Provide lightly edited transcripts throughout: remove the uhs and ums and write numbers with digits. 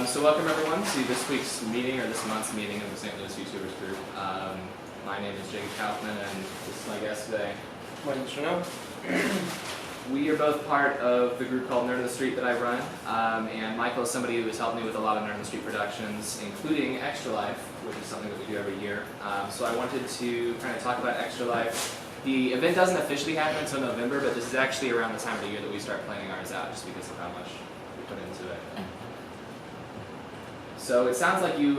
So welcome everyone to this week's meeting, or this month's meeting of the St. Louis YouTubers group. My name is Jacob Kaufman, and this is my guest today. My name is Chanel. We are both part of the group called Nerd on the Street that I run, and Michael is somebody who has helped me with a lot of Nerd on the Street productions, including Extra Life, which is something that we do every year. So I wanted to kind of talk about Extra Life. The event doesn't officially happen until November, but this is actually around the time of the year that we start planning ours out, just because of how much we put into it. So it sounds like you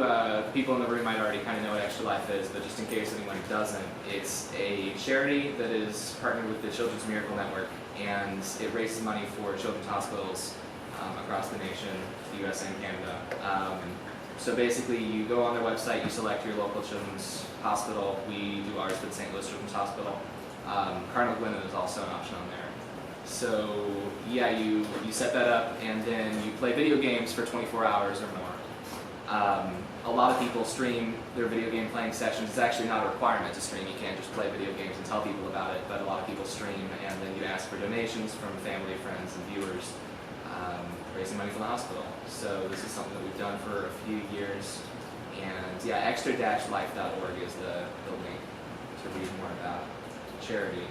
people in the room might already kind of know what Extra Life is, but just in case anyone doesn't, it's a charity that is partnered with the Children's Miracle Network, and it raises money for children's hospitals across the nation, the US and Canada. So basically you go on their website, you select your local children's hospital. We do ours for the St. Louis Children's Hospital. Cardinal Gwinnett is also an option on there. So yeah, you set that up, and then you play video games for 24 hours or more. A lot of people stream their video game playing sessions. It's actually not a requirement to stream. You can't just play video games and tell people about it, but a lot of people stream, and then you ask for donations from family, friends, and viewers, raising money for the hospital. So this is something that we've done for a few years, and yeah, extra-life.org is the link to read more about charity.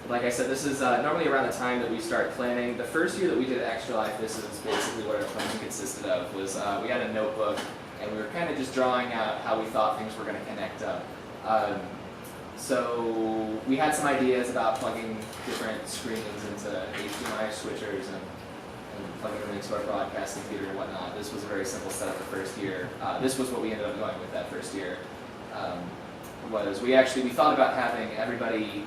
Like I said, this is normally around the time that we start planning. The first year that we did Extra Life, this is basically what our planning consisted of, was we had a notebook, and we were kind of just drawing out how we thought things were going to connect up. So we had some ideas about plugging different screens into HDMI switchers and plugging them into our broadcast computer and whatnot. This was a very simple setup the first year. This was what we ended up going with that first year. We thought about having everybody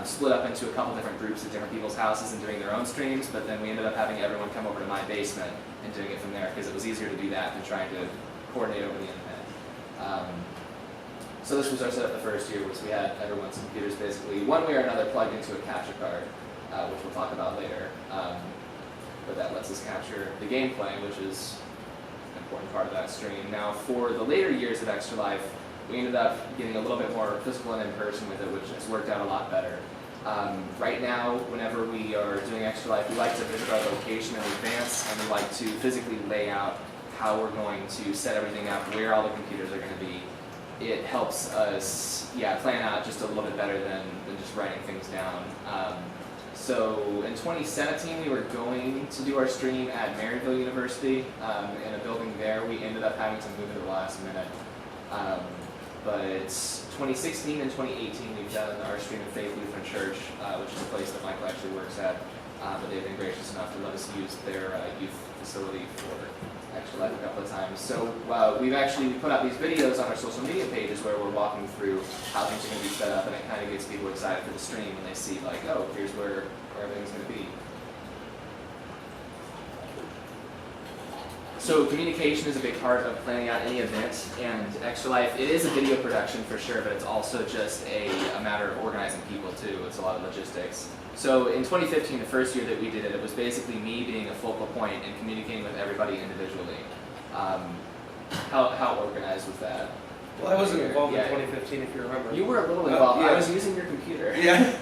split up into a couple different groups at different people's houses and doing their own streams, but then we ended up having everyone come over to my basement and doing it from there, because it was easier to do that than trying to coordinate over the internet. So this was our setup the first year, was we had everyone's computers basically one way or another plugged into a capture card, which we'll talk about later. But that lets us capture the gameplay, which is an important part of that stream. Now, for the later years of Extra Life, we ended up getting a little bit more physical and in-person with it, which has worked out a lot better. Right now, whenever we are doing Extra Life, we like to visit our location in advance, and we like to physically lay out how we're going to set everything up, where all the computers are going to be. It helps us, plan out just a little bit better than just writing things down. So in 2017, we were going to do our stream at Maryville University in a building there. We ended up having to move it at the last minute. But 2016 and 2018, we've done our stream at Faith Lutheran Church, which is a place that Michael actually works at. But they've been gracious enough to let us use their youth facility for Extra Life a couple of times. So we put out these videos on our social media pages where we're walking through how things are going to be set up, and it kind of gets people excited for the stream when they see, like, oh, here's where everything's going to be. So communication is a big part of planning out any event, and Extra Life, it is a video production for sure, but it's also just a matter of organizing people too. It's a lot of logistics. So in 2015, the first year that we did it, it was basically me being a focal point and communicating with everybody individually. How organized was that? Well, I wasn't involved in 2015, if you remember. You were a little involved. Yeah. I was using your computer. Yeah,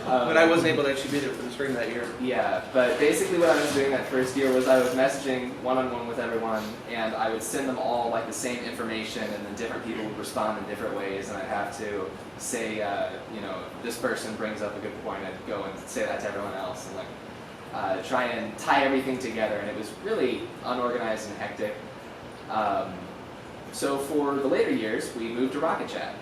but I wasn't able to actually be there for the stream that year. Yeah, but basically what I was doing that first year was I was messaging one-on-one with everyone, and I would send them all like the same information, and then different people would respond in different ways, and I'd have to say, this person brings up a good point, I'd go and say that to everyone else, and try and tie everything together, and it was really unorganized and hectic. So for the later years, we moved to Rocket Chat.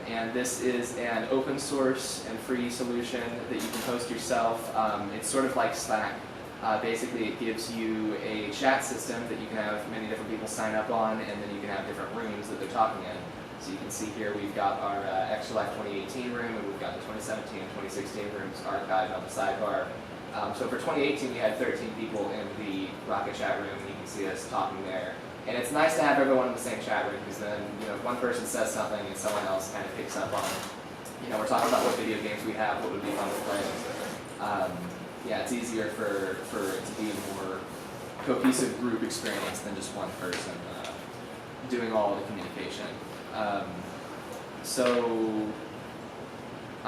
And this is an open source and free solution that you can host yourself. It's sort of like Slack. Basically, it gives you a chat system that you can have many different people sign up on, and then you can have different rooms that they're talking in. So you can see here we've got our Extra Life 2018 room, and we've got the 2017 and 2016 rooms archived on the sidebar. So for 2018, we had 13 people in the Rocket Chat room, and you can see us talking there. And it's nice to have everyone in the same chat room, because then, if one person says something and someone else kind of picks up on it. We're talking about what video games we have, what would be fun to play. It's easier for it to be a more cohesive group experience than just one person doing all the communication. I'm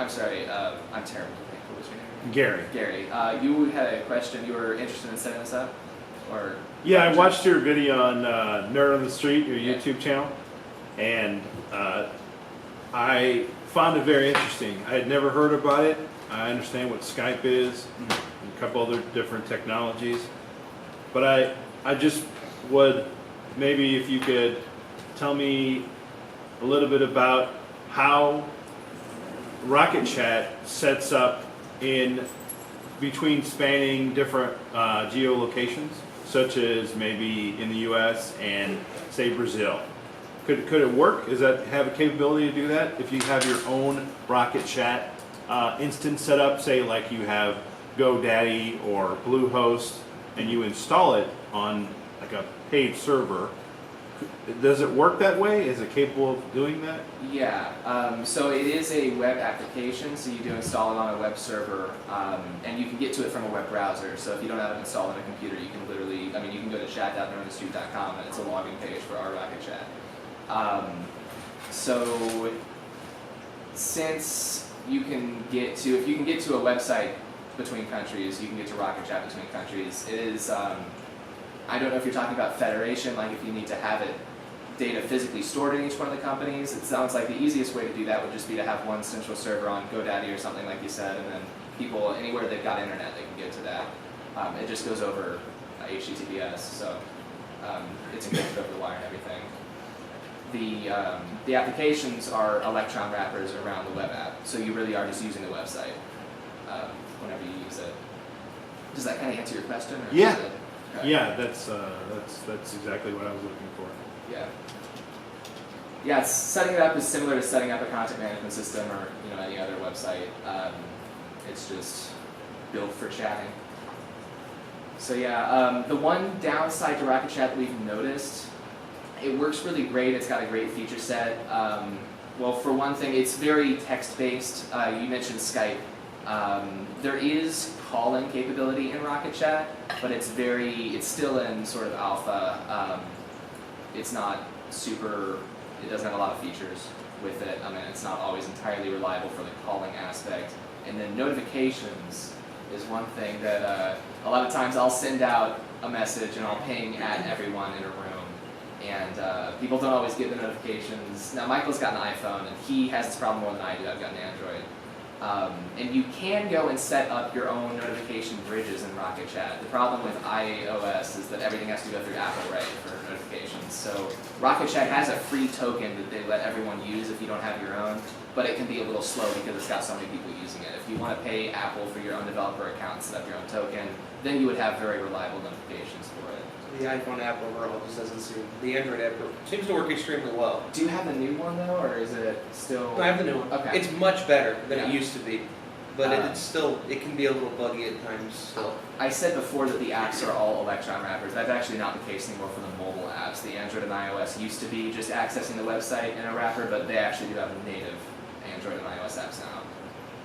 sorry, I'm terrible. What was your name? Gary. Gary, you had a question. You were interested in setting this up? or? Yeah, I watched your video on Nerd on the Street, your Yeah. YouTube channel, and I found it very interesting. I had never heard about it. I understand what Skype is, and a couple other different technologies, but I just would, maybe if you could tell me a little bit about how Rocket Chat sets up in between spanning different geolocations, such as maybe in the U.S. and say Brazil. Could it work? Does that have a capability to do that? If you have your own Rocket Chat instance set up, say like you have GoDaddy or Bluehost, and you install it on like a paid server, does it work that way? Is it capable of doing that? Yeah, so it is a web application, so you do install it on a web server, and you can get to it from a web browser. So if you don't have it installed on a computer, you can literally, you can go to chat.nerdonthestreet.com and it's a login page for our Rocket Chat. So since you can get to, if you can get to a website between countries, you can get to Rocket Chat between countries. It is, I don't know if you're talking about federation, like if you need to have it data physically stored in each one of the companies. It sounds like the easiest way to do that would just be to have one central server on GoDaddy or something like you said, and then people, anywhere they've got internet, they can get to that. It just goes over HTTPS, so it's encrypted over the wire and everything. The applications are Electron wrappers around the web app, so you really are just using the website whenever you use it. Does that kind of answer your question? Or Yeah. Okay. Yeah, that's exactly what I was looking for. Yeah. Yeah, setting it up is similar to setting up a content management system or any other website. It's just built for chatting. So yeah, the one downside to Rocket Chat that we've noticed, it works really great. It's got a great feature set. Well, for one thing, it's very text-based. You mentioned Skype. There is calling capability in Rocket Chat, but it's still in sort of alpha. It's not super, it doesn't have a lot of features with it. It's not always entirely reliable for the calling aspect. And then notifications is one thing that a lot of times I'll send out a message and I'll ping at everyone in a room. And people don't always get the notifications. Now Michael's got an iPhone and he has this problem more than I do. I've got an Android. And you can go and set up your own notification bridges in Rocket Chat. The problem with iOS is that everything has to go through Apple, right, for notifications. So Rocket Chat has a free token that they let everyone use if you don't have your own, but it can be a little slow because it's got so many people using it. If you want to pay Apple for your own developer account and set up your own token, then you would have very reliable notifications for it. The iPhone app overall just doesn't seem, the Android app seems to work extremely well. Do you have the new one though, or is it still? No, I have the new one. Okay. It's much better than Yeah. it used to be, but it's still, it can be a little buggy at times still. I said before that the apps are all Electron wrappers. That's actually not the case anymore for the mobile apps. The Android and iOS used to be just accessing the website in a wrapper, but they actually do have native Android and iOS apps now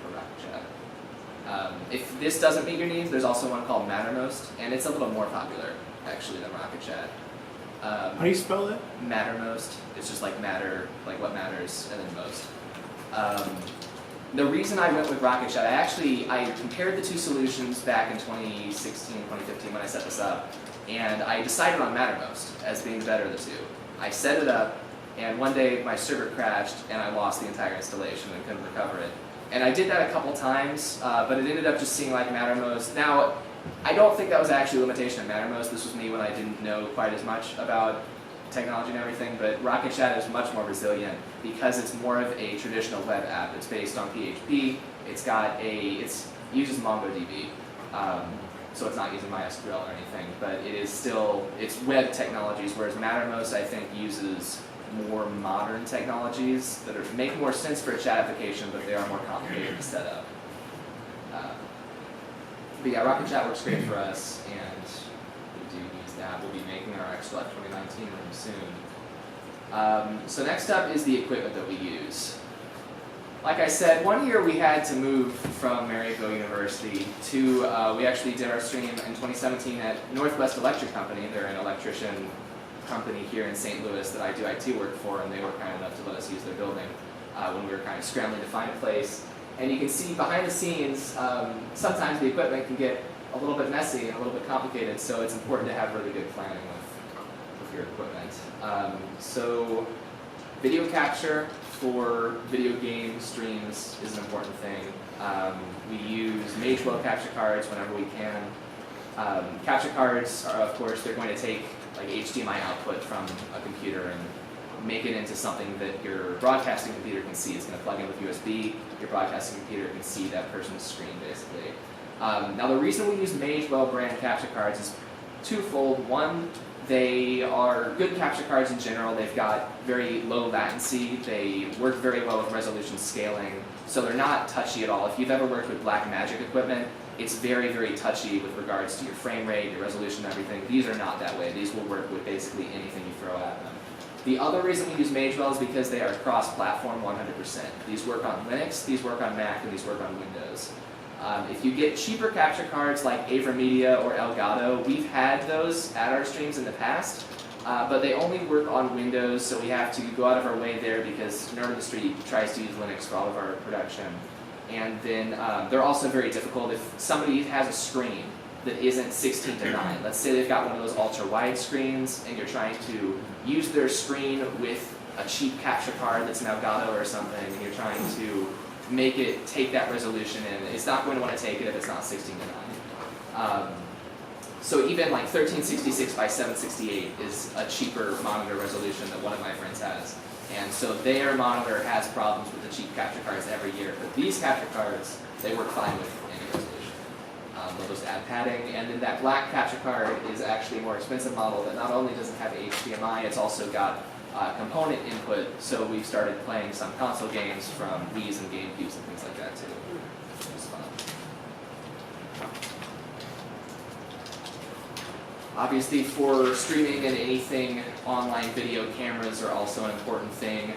for Rocket Chat. If this doesn't meet your needs, there's also one called Mattermost, and it's a little more popular actually than Rocket Chat. How do you spell that? Mattermost. It's just like matter, like what matters, and then most. The reason I went with Rocket Chat, I compared the two solutions back in 2016, 2015 when I set this up, and I decided on Mattermost as being the better of the two. I set it up, and one day my server crashed, and I lost the entire installation and couldn't recover it. And I did that a couple times, but it ended up just seeming like Mattermost. Now, I don't think that was actually a limitation of Mattermost. This was me when I didn't know quite as much about technology and everything, but Rocket Chat is much more resilient because it's more of a traditional web app. It's based on PHP. It uses MongoDB, so it's not using MySQL or anything, but it is still, it's web technologies, whereas Mattermost, I think, uses more modern technologies that make more sense for a chat application, but they are more complicated to set up. But yeah, Rocket Chat works great for us, and we do use that. We'll be making our Extra 2019 room soon. So next up is the equipment that we use. Like I said, one year we had to move from Maryville University to, we actually did our stream in 2017 at Northwest Electric Company. They're an electrician company here in St. Louis that I do IT work for, and they were kind enough to let us use their building when we were kind of scrambling to find a place. And you can see behind the scenes, sometimes the equipment can get a little bit messy and a little bit complicated, so it's important to have really good planning with your equipment. So video capture for video game streams is an important thing. We use Magewell capture cards whenever we can. Capture cards are, of course, they're going to take like HDMI output from a computer and make it into something that your broadcasting computer can see. It's going to plug in with USB. Your broadcasting computer can see that person's screen, basically. Now, the reason we use Magewell brand capture cards is twofold. One, they are good capture cards in general. They've got very low latency. They work very well with resolution scaling, so they're not touchy at all. If you've ever worked with Blackmagic equipment, it's very, very touchy with regards to your frame rate, your resolution, everything. These are not that way. These will work with basically anything you throw at them. The other reason we use Magewell is because they are cross-platform 100%. These work on Linux, these work on Mac, and these work on Windows. If you get cheaper capture cards like AverMedia or Elgato, we've had those at our streams in the past, but they only work on Windows, so we have to go out of our way there because Nerd of the Street tries to use Linux for all of our production. And then they're also very difficult. If somebody has a screen that isn't 16:9, let's say they've got one of those ultra-wide screens and you're trying to use their screen with a cheap capture card that's an Elgato or something, and you're trying to make it take that resolution in, it's not going to want to take it if it's not 16:9. So even like 1366 by 768 is a cheaper monitor resolution that one of my friends has. And so their monitor has problems with the cheap capture cards every year. But these capture cards, they work fine with any resolution. They'll just add padding. And then that black capture card is actually a more expensive model that not only doesn't have HDMI, it's also got component input. So we've started playing some console games from Wii's and GameCubes and things like that too. Which is fun. Obviously, for streaming and anything, online video cameras are also an important thing.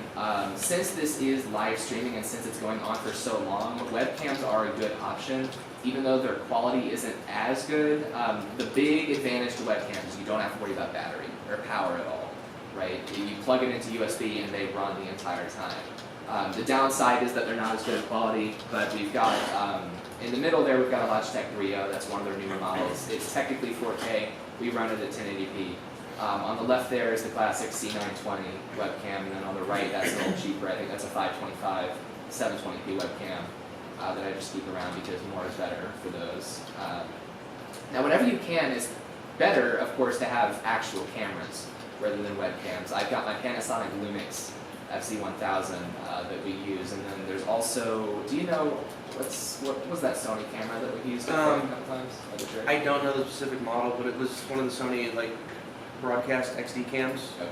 Since this is live streaming and since it's going on for so long, webcams are a good option, even though their quality isn't as good. The big advantage to webcams is you don't have to worry about battery or power at all, right? You plug it into USB and they run the entire time. The downside is that they're not as good quality, but we've got, in the middle there, we've got a Logitech Brio. That's one of their newer models. It's technically 4K. We run it at 1080p. On the left there is the classic C920 webcam, and then on the right, that's a little cheaper. I think that's a 525 720p webcam that I just keep around because more is better for those. Now, whenever you can, it's better, of course, to have actual cameras rather than webcams. I've got my Panasonic Lumix FC1000 that we use, and then there's also, do you know, what was that Sony camera that we used a couple times? I don't know the specific model, but it was one of the Sony like broadcast XD cams. Okay.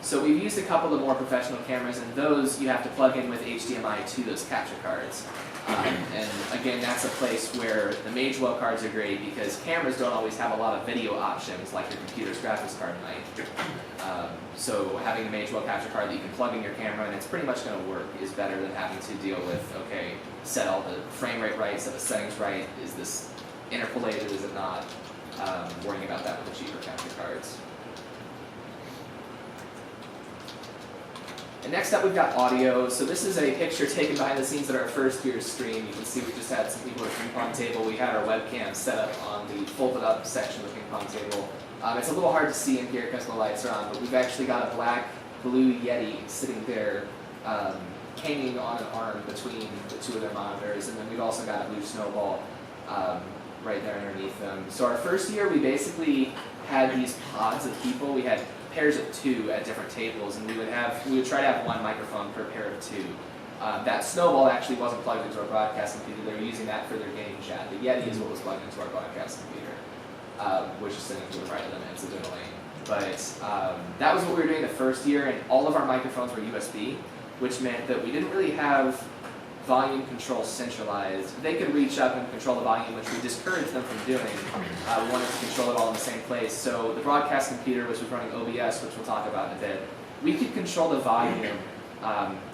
So we've used a couple of more professional cameras, and those you have to plug in with HDMI to those capture cards. And again, that's a place where the Magewell cards are great because cameras don't always have a lot of video options like your computer's graphics card might. So having a Magewell capture card that you can plug in your camera and it's pretty much going to work is better than having to deal with, okay, set all the frame rate right, set the settings right, is this interpolated, is it not? Worrying about that with the cheaper capture cards. And next up we've got audio. So this is a picture taken behind the scenes at our first year's stream. You can see we just had some people at the ping pong table. We had our webcam set up on the folded up section of the ping pong table. It's a little hard to see in here because the lights are on, but we've actually got a black blue Yeti sitting there hanging on an arm between the two of their monitors, and then we've also got a blue snowball right there underneath them. So our first year we basically had these pods of people. We had pairs of two at different tables, and we would try to have one microphone per pair of two. That snowball actually wasn't plugged into our broadcast computer. They were using that for their game chat. The Yeti is what was plugged into our broadcast computer, which is sitting to the right of them, incidentally. But that was what we were doing the first year, and all of our microphones were USB, which meant that we didn't really have volume control centralized. They could reach up and control the volume, which we discouraged them from doing. We wanted to control it all in the same place. So the broadcast computer, which was running OBS, which we'll talk about in a bit, we could control the volume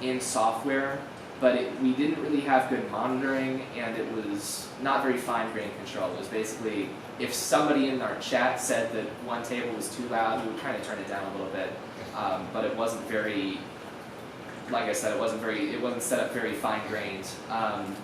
in software, but we didn't really have good monitoring, and it was not very fine-grained control. It was basically, if somebody in our chat said that one table was too loud, we would kind of turn it down a little bit, but it wasn't very, like I said, it wasn't set up very fine-grained.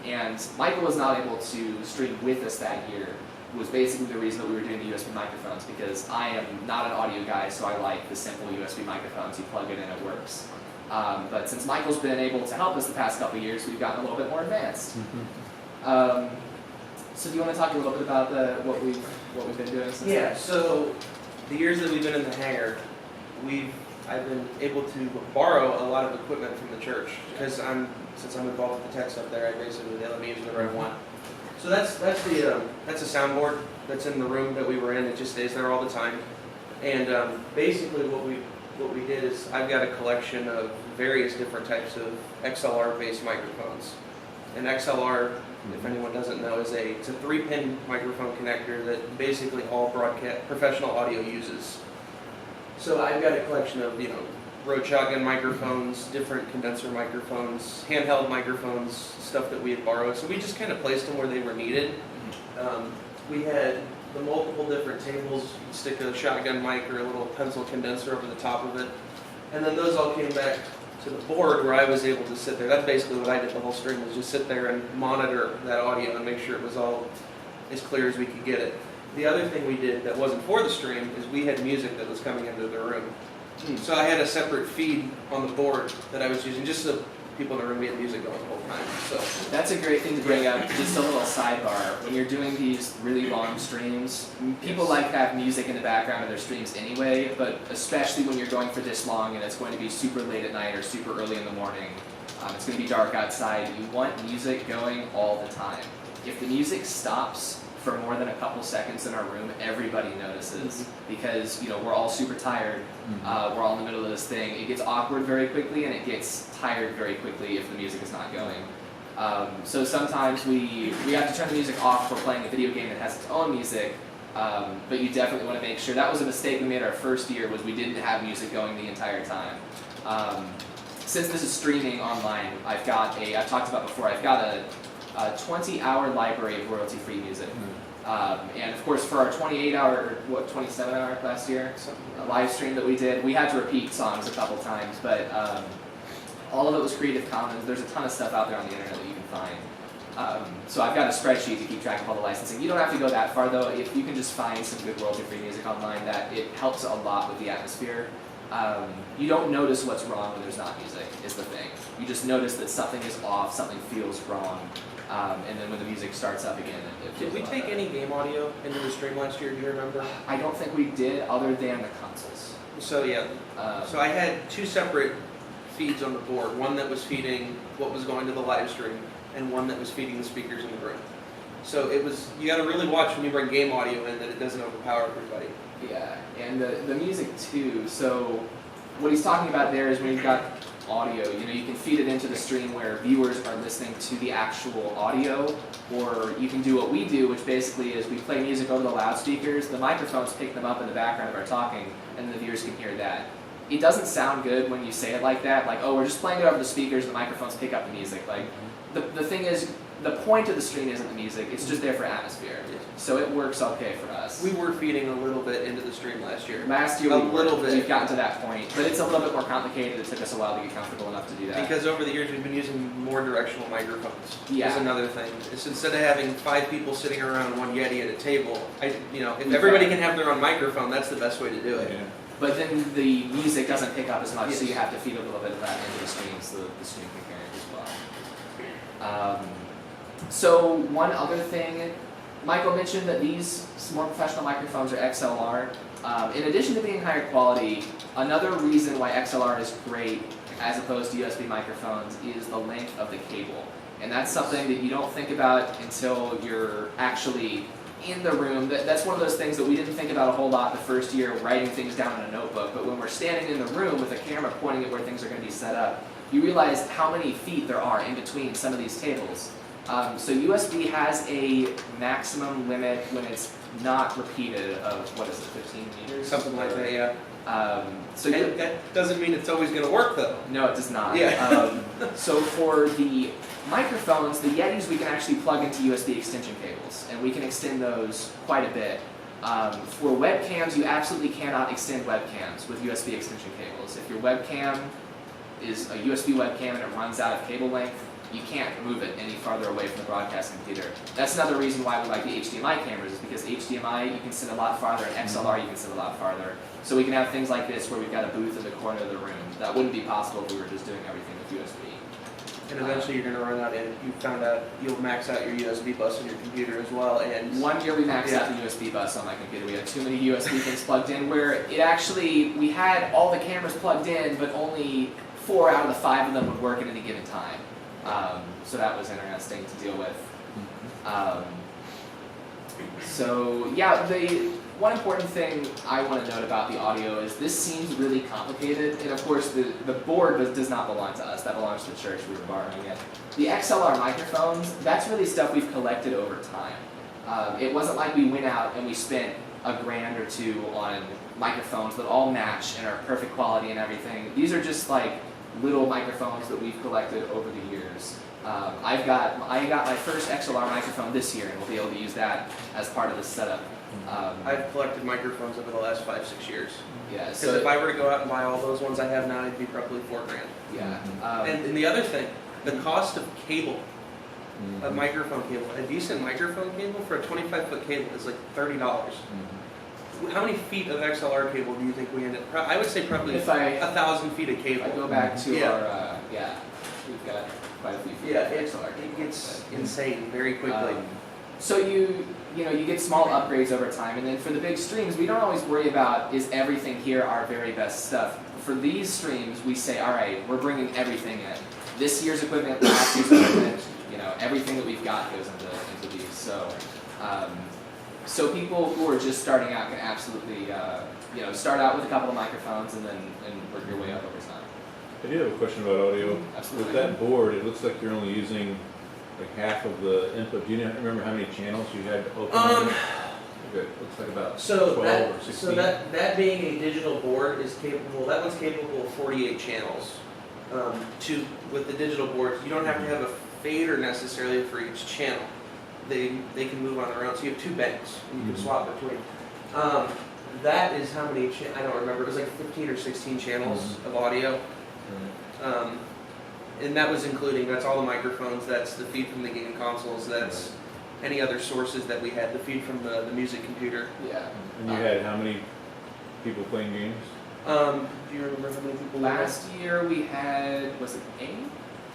And Michael was not able to stream with us that year was basically the reason that we were doing the USB microphones, because I am not an audio guy, so I like the simple USB microphones. You plug it in, it works. But since Michael's been able to help us the past couple of years, we've gotten a little bit more advanced. So do you want to talk a little bit about what we've been doing since Yeah, then? so the years that we've been in the hangar, I've been able to borrow a lot of equipment from the church, because since I'm involved with the tech stuff there, they let me use whatever I want. So that's a soundboard that's in the room that we were in. It just stays there all the time. And basically what we did is I've got a collection of various different types of XLR-based microphones. And XLR, if anyone doesn't know, it's a 3-pin microphone connector that basically all professional audio uses. So I've got a collection of, Rode shotgun microphones, different condenser microphones, handheld microphones, stuff that we had borrowed. So we just kind of placed them where they were needed. We had the multiple different tables. You'd stick a shotgun mic or a little pencil condenser over the top of it. And then those all came back to the board where I was able to sit there. That's basically what I did the whole stream, was just sit there and monitor that audio and make sure it was all as clear as we could get it. The other thing we did that wasn't for the stream is we had music that was coming into the room. So I had a separate feed on the board that I was using, just so people in the room, we had music going the whole time. So That's a great thing to bring up. Just a little sidebar. When you're doing these really long streams, people like to have music in the background of their streams anyway, but especially when you're going for this long and it's going to be super late at night or super early in the morning, it's going to be dark outside, you want music going all the time. If the music stops for more than a couple seconds in our room, everybody notices, because we're all super tired. We're all in the middle of this thing. It gets awkward very quickly, and it gets tired very quickly if the music is not going. So sometimes we have to turn the music off if we're playing a video game that has its own music, but you definitely want to make sure. That was a mistake we made our first year, was we didn't have music going the entire time. Since this is streaming online, I've talked about before, I've got a 20-hour library of royalty-free music. And of course, for our 28-hour, 27-hour last year live stream that we did, we had to repeat songs a couple times, but all of it was Creative Commons. There's a ton of stuff out there on the internet that you can find. So I've got a spreadsheet to keep track of all the licensing. You don't have to go that far, though. If you can just find some good royalty-free music online, it helps a lot with the atmosphere. You don't notice what's wrong when there's not music, is the thing. You just notice that something is off, something feels wrong. And then when the music starts up again, it feels did we take any game audio into the stream last year? Do you remember? I don't think we did, other than the consoles. So yeah, so I had two separate feeds on the board. One that was feeding what was going to the live stream, and one that was feeding the speakers in the room. So you got to really watch when you bring game audio in that it doesn't overpower everybody. Yeah, and the music too. So what he's talking about there is when you've got audio, you can feed it into the stream where viewers are listening to the actual audio, or you can do what we do, which basically is we play music over the loudspeakers, the microphones pick them up in the background of our talking, and the viewers can hear that. It doesn't sound good when you say it like that, like, oh, we're just playing it over the speakers and the microphones pick up the music. Like, the thing is, the point of the stream isn't the music, it's just there for atmosphere. So it works okay for us. We were feeding a little bit into the stream last year. Last year we've gotten to that point, but it's a little bit more complicated. It took us a while to get comfortable enough to do that. Because over the years we've been using more directional microphones. Yeah. That's another thing. It's instead of having 5 people sitting around one Yeti at a table, if everybody can have their own microphone, that's the best way to do it. Yeah. But then the music doesn't pick up as much, so you have to feed a little bit of that into the stream so the stream can hear it as well. So one other thing, Michael mentioned that these more professional microphones are XLR. In addition to being higher quality, another reason why XLR is great as opposed to USB microphones is the length of the cable. And that's something that you don't think about until you're actually in the room. That's one of those things that we didn't think about a whole lot the first year, writing things down in a notebook. But when we're standing in the room with a camera pointing at where things are going to be set up, you realize how many feet there are in between some of these tables. So USB has a maximum limit when it's not repeated of, 15 meters? Something like that, yeah. So that doesn't mean it's always going to work, though. no, it does not. Yeah. So for the microphones, the Yetis, we can actually plug into USB extension cables, and we can extend those quite a bit. For webcams, you absolutely cannot extend webcams with USB extension cables. If your webcam is a USB webcam and it runs out of cable length, you can't move it any farther away from the broadcast computer. That's another reason why we like the HDMI cameras, is because HDMI you can send a lot farther, and XLR you can send a lot farther. So we can have things like this where we've got a booth in the corner of the room. That wouldn't be possible if we were just doing everything with USB. And eventually you're going to run out, and you found out you'll max out your USB bus on your computer as well. And one year we maxed out the USB bus on my computer. We had too many USB things plugged in, where it actually, we had all the cameras plugged in, but only 4 out of the 5 of them would work at any given time. So that was interesting to deal with. So yeah, the one important thing I want to note about the audio is this seems really complicated, and of course the board does not belong to us, that belongs to the church, we were borrowing it. The XLR microphones, that's really stuff we've collected over time. It wasn't like we went out and we spent $1,000 or $2,000 on microphones that all match and are perfect quality and everything. These are just like little microphones that we've collected over the years. I got my first XLR microphone this year, and we'll be able to use that as part of the setup. I've collected microphones over the last 5-6 years. Yeah. Because So if I were to go out and buy all those ones I have now, it'd be probably $4,000. yeah. And the other thing, the cost of cable, a microphone cable, a decent microphone cable for a 25-foot cable is like $30. How many feet of XLR cable do you think we ended up? I would say probably If I- 1,000 feet of If cable. I go back to Yeah. our we've got quite a few feet Yeah, of XLR. it gets insane very quickly. So you get small upgrades over time, and then for the big streams, we don't always worry about is everything here our very best stuff. For these streams, we say, all right, we're bringing everything in. This year's equipment, last year's equipment, everything that we've got goes into these. So people who are just starting out can absolutely start out with a couple of microphones and work your way up over time. I do have a question about audio. Absolutely. With that board, it looks like you're only using like half of the input. Do you remember how many channels you had to open? Okay, it looks like about 12 or 16. So that being a digital board is capable. That one's capable of 48 channels. With the digital boards, you don't have to have a fader necessarily for each channel. They can move on their own. So you have 2 banks, and you can swap between. That is how many? I don't remember. It was like 15 or 16 channels of audio. And that was including, that's all the microphones, that's the feed from the game consoles, that's any other sources that we had, the feed from the music computer. Yeah. And you had how many people playing games? Do you remember how many people Last year we had, was it 8?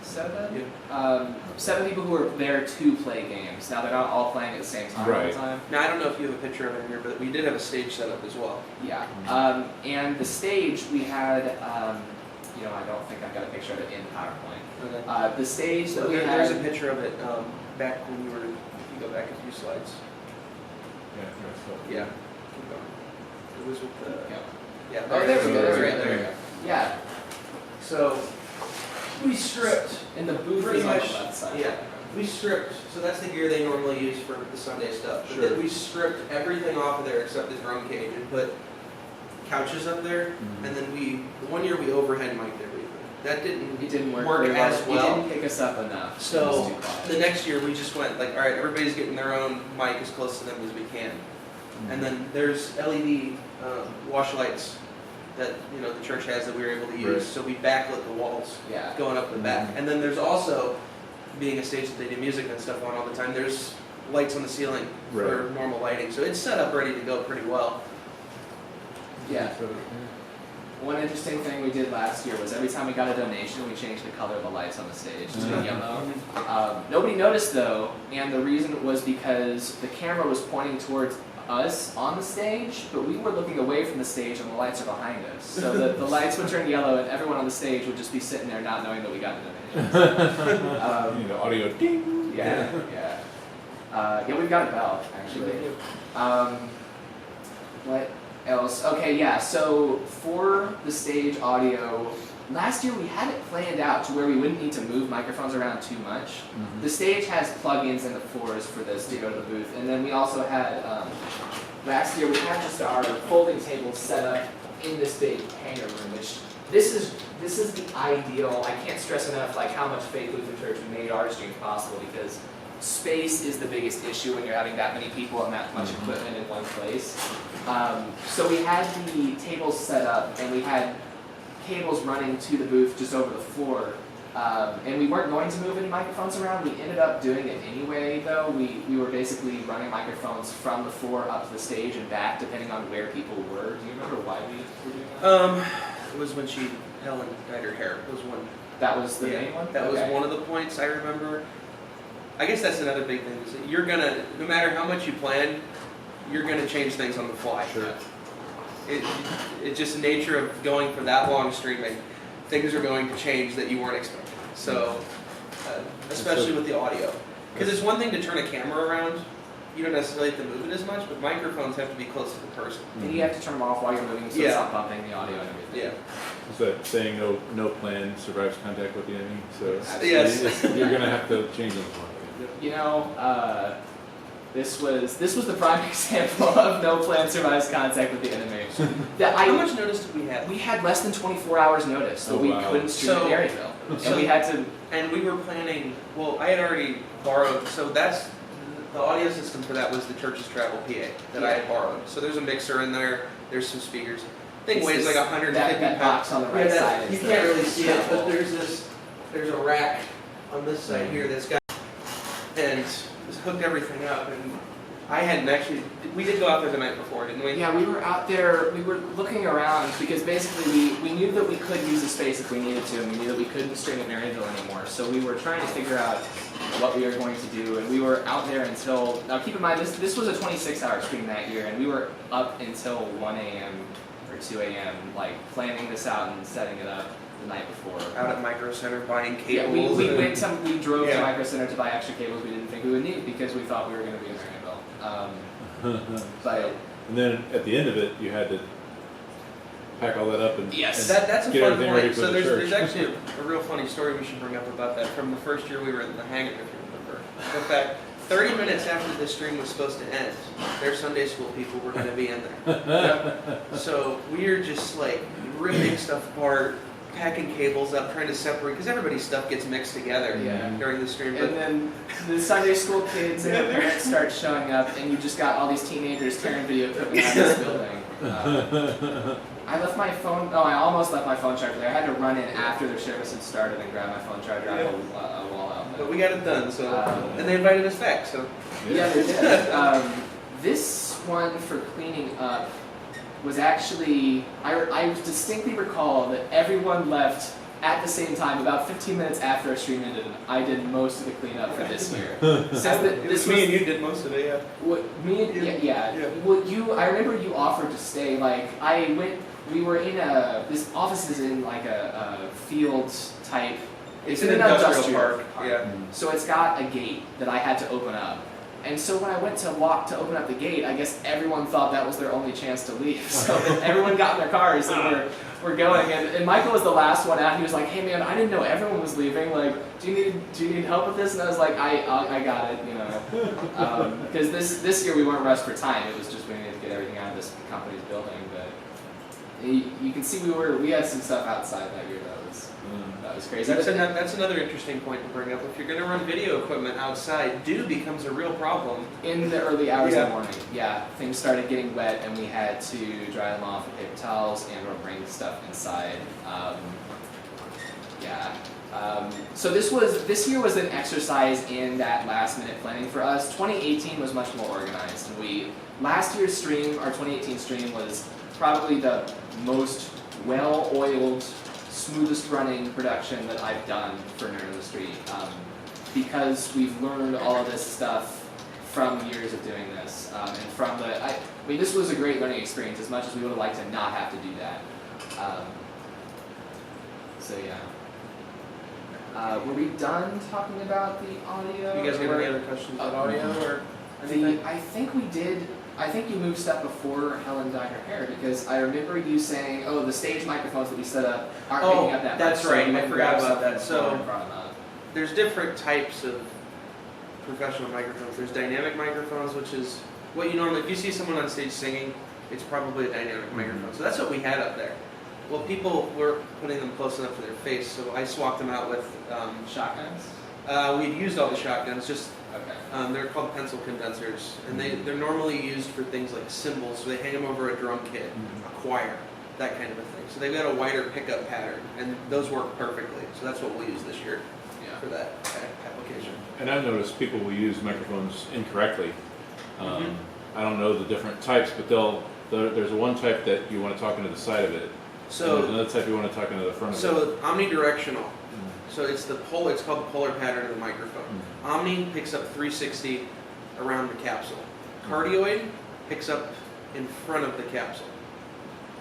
7? Yeah. 7 people who were there to play games. Now they're not all playing at the same time all Right. the time. Now, I don't know if you have a picture of it here, but we did have a stage set up as well. Yeah. And the stage we had, I don't think I've got a picture of it in PowerPoint. Okay. The stage So that we there's a had, picture of it back when you were, if you go back a few slides. Yeah. Keep going. It was with the, yeah. oh, there we go, Right there we go. Yeah, So, we stripped. and the booth Pretty is on the much, left side. yeah. We stripped, so that's the gear they normally use for the Sunday stuff. But Sure. then we stripped everything off of there except the drum cage and put couches up there. And then the one year we overhead mic'd everything. That It didn't didn't work work very as well. It didn't pick us up enough. It was So too quiet. the next year we just went like, all right, everybody's getting their own mic as close to them as we can. And then there's LED wash lights that the church has that we were able to use. Right. So we backlit the walls Yeah. going up the back. And then there's also, being a stage that they do music and stuff on all the time, there's lights on the ceiling for normal lighting. So it's set up ready to go pretty well. Yeah. One interesting thing we did last year was every time we got a donation, we changed the color of the lights on the stage to yellow. Nobody noticed though, and the reason was because the camera was pointing towards us on the stage, but we were looking away from the stage and the lights are behind us. So the lights would turn yellow and everyone on the stage would just be sitting there not knowing that we got the donation. Audio ding. Yeah. Yeah, we've got a bell, actually. What else? Okay, yeah, so for the stage audio, last year we had it planned out to where we wouldn't need to move microphones around too much. The stage has plugins in the floors for this to go to the booth, and then we also had, last year we had just our folding table set up in this big hangar room, which this is the ideal. I can't stress enough how much Faith Lutheran Church made our streams possible, because space is the biggest issue when you're having that many people and that much equipment in one place. So we had the tables set up, and we had cables running to the booth just over the floor. And we weren't going to move any microphones around. We ended up doing it anyway, though. We were basically running microphones from the floor up to the stage and back, depending on where people were. Do you remember why we were doing that? It was when Helen dyed her hair. It was one. That was the main one? That Okay. was one of the points I remember. I guess that's another big thing. Is that you're gonna, no matter how much you plan, you're gonna change things on the fly. Sure. It's just the nature of going for that long streaming. Things are going to change that you weren't expecting. So, especially with the audio. Because it's one thing to turn a camera around. You don't necessarily have to move it as much, but microphones have to be close to the person. And you have to turn them off while you're moving so it's not bumping the audio and everything. Yeah. Is that saying no plan survives contact with the enemy? So Yes. you're going to have to change them. You know, this was the prime example of no plan survives contact with the enemy. How much notice did we have? We had less than 24 hours notice, so we couldn't stream So- in Maryville. And we had to. And we were planning, well, I had already borrowed, so that's, the audio system for that was the church's travel PA that I had borrowed. So there's a mixer in there, there's some speakers. Thing It's weighs this- like 150 that pounds. box on the right side You is can't the really see it, but travel. there's a rack on this side here that's got, and it's hooked everything up. And I hadn't actually, we did go out there the night before, didn't we? Yeah, we were out there, we were looking around because basically we knew that we could use the space if we needed to, and we knew that we couldn't stream at Maryville anymore. So we were trying to figure out what we were going to do, and we were out there until, now keep in mind, this was a 26-hour stream that year, and we were up until 1 a.m. or 2 a.m., like planning this out and setting it up the night before. Out at Micro Center buying Yeah, cables. we drove Yeah. to Micro Center to buy extra cables we didn't think we would need because we thought we were going to be in Maryville. But And then at the end of it, you had to pack all that up and, Yes. and That's a get fun everything ready point. for So the there's church. actually a real funny story we should bring up about that from the first year we were in the hangar, if you remember. In fact, 30 minutes after the stream was supposed to end, their Sunday school people were going to be in there. So we are just like ripping stuff apart, packing cables up, trying to separate, because everybody's stuff gets mixed together Yeah. during the stream. And then the Sunday school kids and their parents start showing up, and you just got all these teenagers tearing video equipment out of this building. I left my phone. Oh, I almost left my phone charger there. I had to run in after their service had started and grab my phone charger out of a wall outlet. But we got it done, so Um, and they invited us back. So Yeah, they did. This one for cleaning up was actually, I distinctly recall that everyone left at the same time, about 15 minutes after our stream ended. I did most of the cleanup for this year. it was me and you did most of it. Yeah. What, me and, yeah. Yeah. Well, I remember you offered to stay, like, we were in this office is in like a field type, It's an industrial park. Yeah. so it's got a gate that I had to open up. And so when I went to walk to open up the gate, I guess everyone thought that was their only chance to leave. So then everyone got in their cars and we're going. And Michael was the last one out. He was like, "Hey man, I didn't know everyone was leaving. Like, do you need help with this?" And I was like, "I got it, you know." Because this year we weren't rushed for time. It was just we needed to get everything out of this company's building. But you can see we had some stuff outside that year that was crazy. That's another interesting point to bring up. If you're going to run video equipment outside, dew becomes a real problem. In the early hours of Yeah. the morning, yeah, things started getting wet, and we had to dry them off with paper towels and/or bring stuff inside. So this year was an exercise in that last minute planning for us. 2018 was much more organized, and last year's stream, our 2018 stream, was probably the most well-oiled, smoothest running production that I've done for Nerd on the Street, because we've learned all of this stuff from years of doing this, and from this was a great learning experience, as much as we would have liked to not have to do that. So yeah. Were we done talking about the audio? You guys got any other questions about audio or anything? I think we did. I think you moved stuff before Helen dyed her hair, because I remember you saying, "Oh, the stage microphones that we set up aren't picking up that much." That's right. I forgot about that. So in front of that. there's different types of professional microphones. There's dynamic microphones, which is what you normally, if you see someone on stage singing, it's probably a dynamic microphone. So that's what we had up there. Well, people were putting them close enough to their face, so I swapped them out with Shotguns? we'd used all the shotguns, just Okay. they're called pencil condensers, and they're normally used for things like cymbals, so they hang them over a drum kit, a choir. that kind of a thing. So they've got a wider pickup pattern, and those work perfectly. So that's what we'll use this year for that application. And I've noticed people will use microphones incorrectly. Mhm. I don't know the different types, but there's one type that you want to talk into the side of it. And there's So another type you want to talk into the front of it. so omnidirectional. So it's it's called the polar pattern of the microphone. Omni picks up 360 around the capsule. Cardioid picks up in front of the capsule.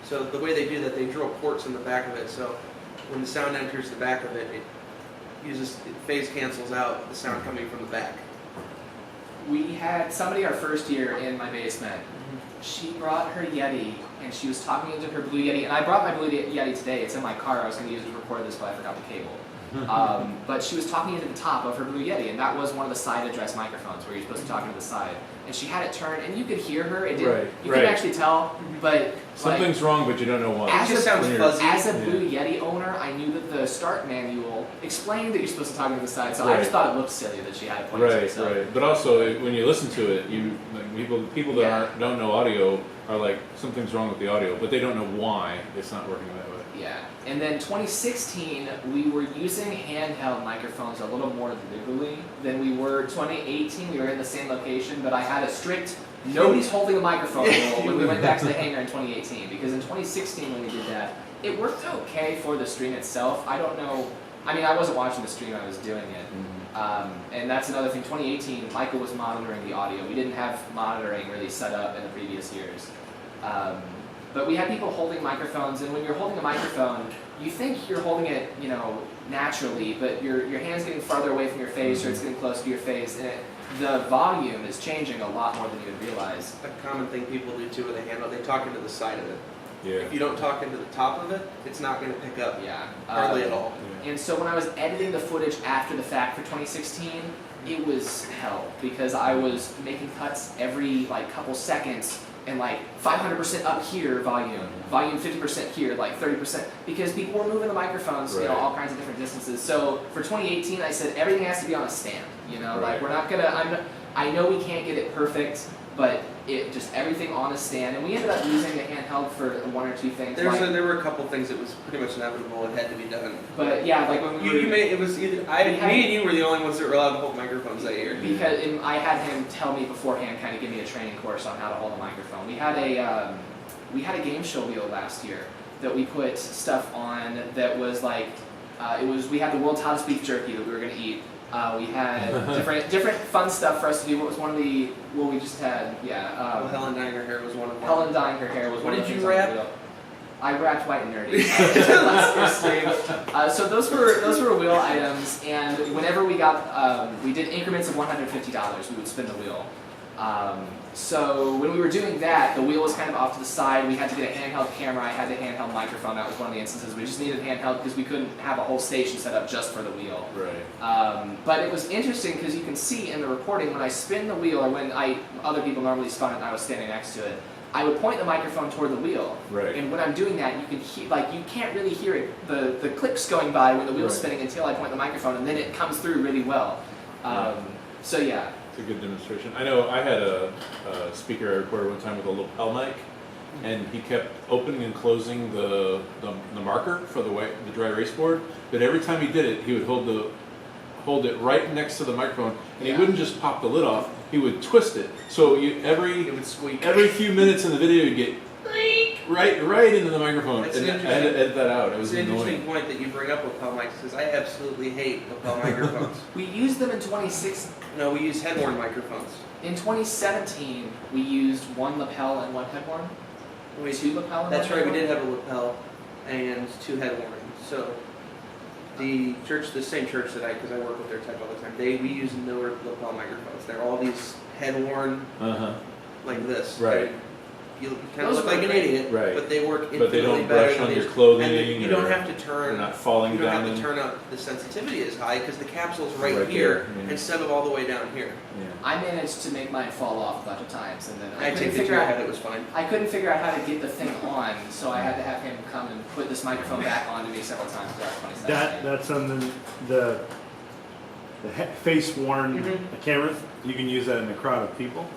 So the way they do that, they drill ports in the back of it. So when the sound enters the back of it, it phase cancels out the sound coming from the back. We had somebody our first year in my basement. She brought her Yeti and she was talking into her Blue Yeti, and I brought my Blue Yeti today. It's in my car. I was going to use it to record this, but I forgot the cable. But she was talking into the top of her Blue Yeti, and that was one of the side address microphones where you're supposed to talk into the side. And she had it turned, and you could hear her. It didn't. You could actually tell, but something's wrong, but you don't know why. It just sounds fuzzy. As a Blue Yeti owner, I knew that the start manual explained that you're supposed to talk into the side, so I just thought it looked silly that she had it pointed to herself. Right. But also, when you listen to it, people that don't know audio are like, something's wrong with the audio, but they don't know why it's not working that way. Yeah, and then 2016, we were using handheld microphones a little more liberally than we were 2018. We were in the same location, but I had a strict nobody's holding a microphone rule when we went back to the hangar in 2018, because in 2016 when we did that, it worked okay for the stream itself. I don't know, I mean, I wasn't watching the stream, I was doing it. And that's another thing, 2018, Michael was monitoring the audio. We didn't have monitoring really set up in the previous years. But we had people holding microphones, and when you're holding a microphone, you think you're holding it, naturally, but your hand's getting farther away from your face, or it's getting close to your face, and the volume is changing a lot more than you would realize. A common thing people do too with a handle, they talk into the side of it. Yeah. If you don't talk into the top of it, it's not going to pick up hardly at all. And so when I was editing the footage after the fact for 2016, it was hell, because I was making cuts every couple seconds, and 500% up here volume 50% here, 30%, because people were moving the microphones, all kinds of different distances. So for 2018, I said everything has to be on a stand. We're not gonna. I know we can't get it perfect, but it just everything on a stand, and we ended up using the handheld for one or two things. There were a couple things that was pretty much inevitable. It had to be done. But yeah, when we it was either me and you were the only ones that were allowed to hold microphones that year. Because I had him tell me beforehand, kind of give me a training course on how to hold a microphone. We had a game show wheel last year that we put stuff on that was we had the world's hottest beef jerky that we were going to eat. We had different fun stuff for us to do. What was one of the? Well, we just had Helen dyeing her hair was one of them. Helen dyeing her hair was what one of did the you things on the wrap? wheel. I wrapped white and nerdy. So those were wheel items, and whenever we got we did increments of $150, we would spin the wheel. So when we were doing that, the wheel was kind of off to the side. We had to get a handheld camera. I had the handheld microphone. That was one of the instances. We just needed handheld because we couldn't have a whole station set up just for the wheel. Right. But it was interesting because you can see in the recording when I spin the wheel, or when other people normally spun it and I was standing next to it, I would point the microphone toward the wheel. Right. And when I'm doing that, you can hear, you can't really hear it, the clicks going by when the wheel's spinning until I point the microphone, and then it comes through really well. So yeah. It's a good demonstration. I know I had a speaker I recorded one time with a lapel mic, and he kept opening and closing the marker for the dry erase board. But every time he did it, he would hold it right next to the microphone, and he wouldn't just pop the lid off. He would twist it. So it would squeak. Every few minutes in the video, you'd get right into the microphone. That's and I had to edit that out. It was an annoying. interesting point that you bring up lapel mics, because I absolutely hate lapel microphones. We used them in 2016. No, we use head-worn microphones. In 2017, we used one lapel and one head-worn. Two lapel and That's one right, we head-worn? did have a lapel and two head-worn. So the same church that because I work with their tech all the time, we use no lapel microphones. They're all these head-worn like this. Right. You kind of look like an idiot, but they work infinitely But they don't better brush than on your these. clothing. And you don't have to turn. They're not falling You don't down. have to turn up the sensitivity as high because the capsule's right here instead of all the way down here. Yeah. I managed to make mine fall off a bunch of times, and then I couldn't take the figure your out head, it was fine. I couldn't figure out how to get the thing on, so I had to have him come and put this microphone back on to me several times throughout 2017. That's something the face worn cameras. You can use that in a crowd of people.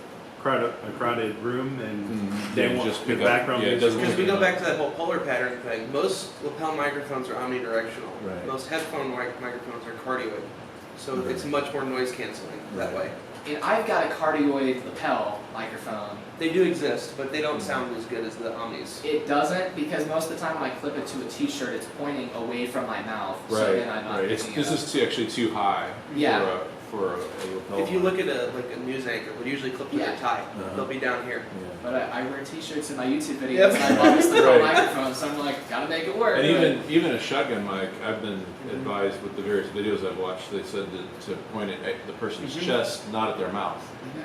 crowded room and Mhm. they Yeah, want just the pick up- background yeah, it music. doesn't Because we Yeah. go back to that whole polar pattern thing. Most lapel microphones are omnidirectional. Right. Most headphone microphones are cardioid. So Right. it's much more noise canceling that Right. way. And I've got a cardioid lapel microphone. They do exist, but they don't sound as good as the omnis. It doesn't, because most of the time when I clip it to a t-shirt, it's pointing away from my mouth. So Right, then I'm not right. picking it This up. is actually too high Yeah. for a lapel. If you look at a news anchor, would usually clip to Yeah. their tie. Uh-huh. They'll be down here. Yeah. But I wear t-shirts in my YouTube videos, Yep. and I love this little Right. microphone, so I'm like, gotta make it work. And even a shotgun mic, I've been advised with the various videos I've watched, they said to point it at the person's Mhm. chest, not at their mouth.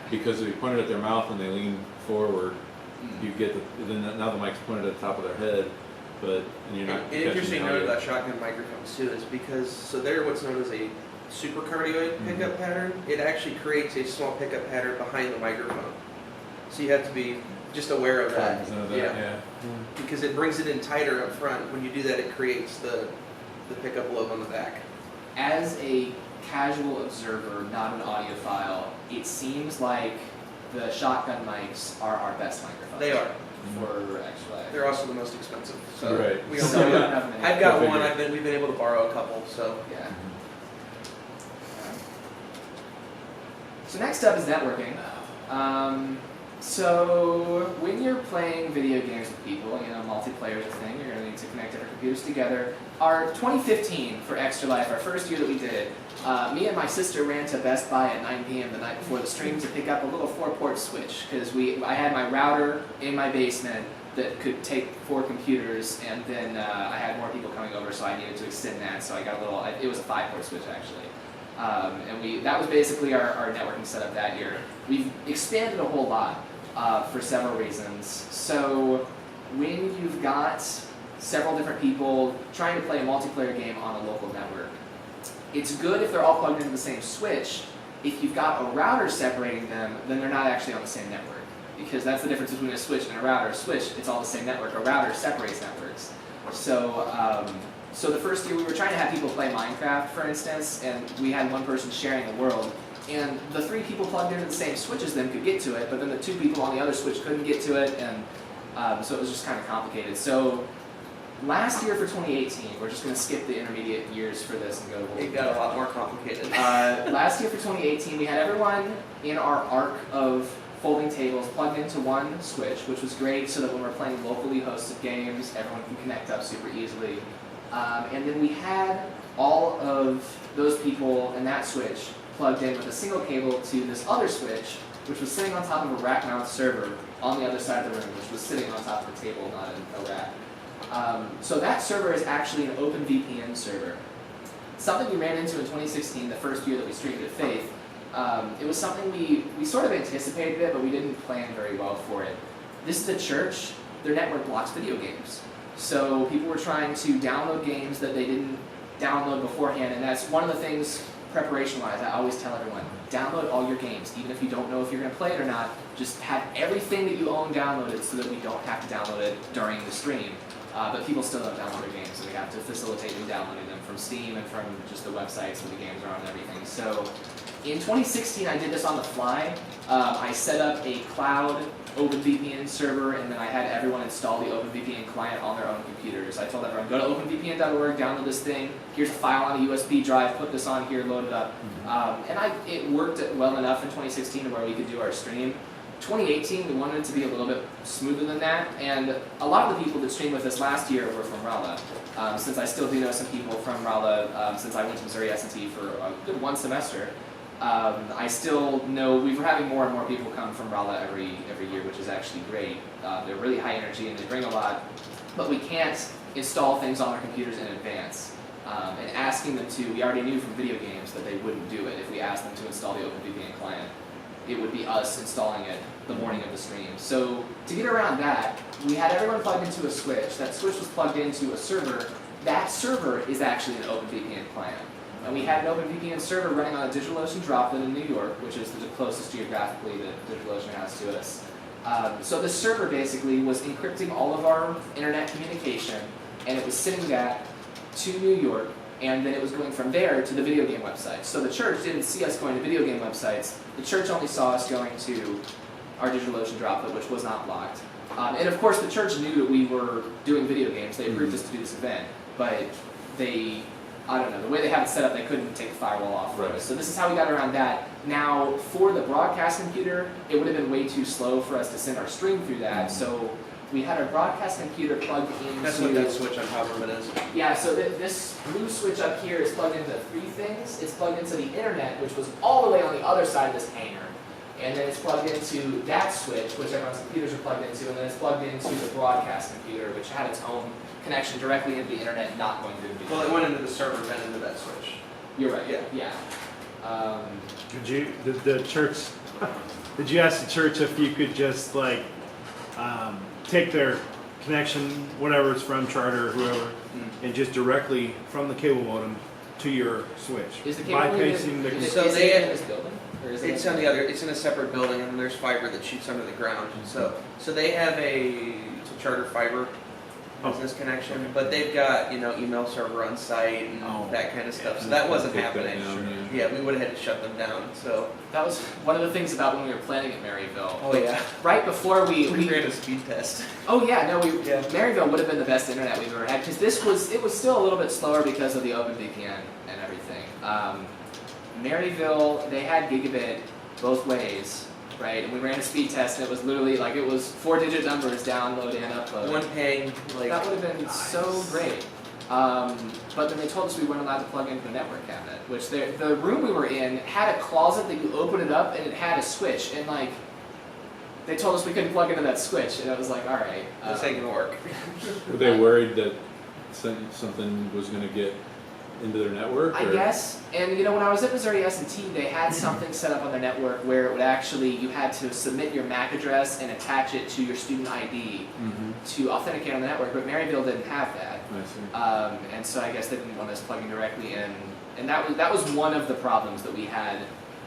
Because if you point it at their mouth and they lean forward, you get now the mic's pointed at the top of their head, but and you're not An catching interesting the note audio. about shotgun microphones too is because they're what's known as a supercardioid pickup pattern. It actually creates a small pickup pattern behind the microphone, so you have to be just aware of that. Cognizant of that, yeah. Because it brings it in tighter up front. When you do that, it creates the pickup lobe on the back. As a casual observer, not an audiophile, it seems like the shotgun mics are our best microphones. They are. For actually. They're also the most expensive. So Right. we So don't we know. don't have many. I've got Go one. figure. We've been able to borrow a couple. So Yeah. So next up is networking. So when you're playing video games with people, multiplayer is a thing, you're going to need to connect different computers together. Our 2015 for Extra Life, our first year that we did it, me and my sister ran to Best Buy at 9 p.m. the night before the stream to pick up a little 4-port switch, because I had my router in my basement that could take 4 computers, and then I had more people coming over, so I needed to extend that, so I got it was a 5-port switch actually. And that was basically our networking setup that year. We've expanded a whole lot for several reasons. So when you've got several different people trying to play a multiplayer game on a local network, it's good if they're all plugged into the same switch. If you've got a router separating them, then they're not actually on the same network, because that's the difference between a switch and a router. A switch, it's all the same network. A router separates networks. So the first year we were trying to have people play Minecraft, for instance, and we had one person sharing a world, and the 3 people plugged into the same switches then could get to it, but then the 2 people on the other switch couldn't get to it, and so it was just kind of complicated. So last year for 2018, we're just going to skip the intermediate years for this and go. it got a lot more complicated. Last year for 2018, we had everyone in our arc of folding tables plugged into one switch, which was great so that when we're playing locally hosted games, everyone can connect up super easily. And then we had all of those people in that switch plugged in with a single cable to this other switch, which was sitting on top of a rack mount server on the other side of the room, which was sitting on top of a table, not in a rack. So that server is actually an OpenVPN server. Something we ran into in 2016, the first year that we streamed at Faith. It was something we sort of anticipated it, but we didn't plan very well for it. This is a church. Their network blocks video games. So people were trying to download games that they didn't download beforehand, and that's one of the things, preparation-wise, I always tell everyone, download all your games. Even if you don't know if you're going to play it or not, just have everything that you own downloaded so that we don't have to download it during the stream. But people still don't download their games, so we have to facilitate them downloading them from Steam and from just the websites where the games are on and everything. So in 2016, I did this on the fly. I set up a cloud OpenVPN server, and then I had everyone install the OpenVPN client on their own computers. I told everyone, go to openvpn.org, download this thing, here's a file on a USB drive, put this on here, load it up. And it worked well enough in 2016 to where we could do our stream. 2018, we wanted it to be a little bit smoother than that, and a lot of the people that streamed with us last year were from Rolla. Since I still do know some people from Rolla, since I went to Missouri S&T for a good 1 semester, I still know we're having more and more people come from Rolla every year, which is actually great. They're really high energy and they bring a lot, but we can't install things on our computers in advance. And asking them to, we already knew from video games that they wouldn't do it if we asked them to install the OpenVPN client. It would be us installing it the morning of the stream. So to get around that, we had everyone plugged into a switch. That switch was plugged into a server. That server is actually an OpenVPN client. And we had an OpenVPN server running on a DigitalOcean droplet in New York, which is the closest geographically that DigitalOcean has to us. So this server basically was encrypting all of our internet communication, and it was sending that to New York, and then it was going from there to the video game website. So the church didn't see us going to video game websites. The church only saw us going to our DigitalOcean droplet, which was not blocked. And of course, the church knew that we were doing video games. They approved us to do this event, but they, I don't know, the way they have it set up, they couldn't take the firewall off for us. So this is how we got around that. Now, for the broadcast computer, it would have been way too slow for us to send our stream through that. So we had our broadcast computer plugged into... That's what that switch on top of it is. Yeah, so this blue switch up here is plugged into 3 things. It's plugged into the internet, which was all the way on the other side of this hangar. And then it's plugged into that switch, which everyone's computers are plugged into, and then it's plugged into the broadcast computer, which had its own connection directly into the internet, not going through the video. Well, it went into the server, then into that switch. You're right, Yeah. yeah. Did the church, did you ask the church if you could just like take their connection, whatever it's from, Charter or whoever, and just directly from the cable modem to your switch? Is the cable bypassing the is So it they- in this building? Or is it It's on the other. It's in a separate building, and there's fiber that shoots under the ground. So they have it's a Charter fiber business connection, but they've got email server on site and that kind of stuff. So that wasn't Take that happening. down, Yeah, we would have had to shut them down. So That was one of the things about when we were planning at Maryville. oh yeah, Right before we ran a speed test. oh yeah, no, Yeah. Maryville would have been the best internet we've ever had, because it was still a little bit slower because of the OpenVPN and everything. Maryville, they had gigabit both ways, right? And we ran a speed test, and it was literally like it was 4-digit numbers, download and upload. One ping, like That would have been so great. But then they told us we weren't allowed to plug into the network cabinet, which the room we were in had a closet that you open it up and it had a switch, and like they told us we couldn't plug into that switch, and it was like, all right. this ain't gonna work. Were they worried that something was going to get into their network? I or- guess, and when I was at Missouri S&T, they had something set up on their network where it would actually, you had to submit your MAC address and attach it to your student ID to authenticate on the network, but Maryville didn't have that. I see. And so I guess they didn't want us plugging directly in, and that was one of the problems that we had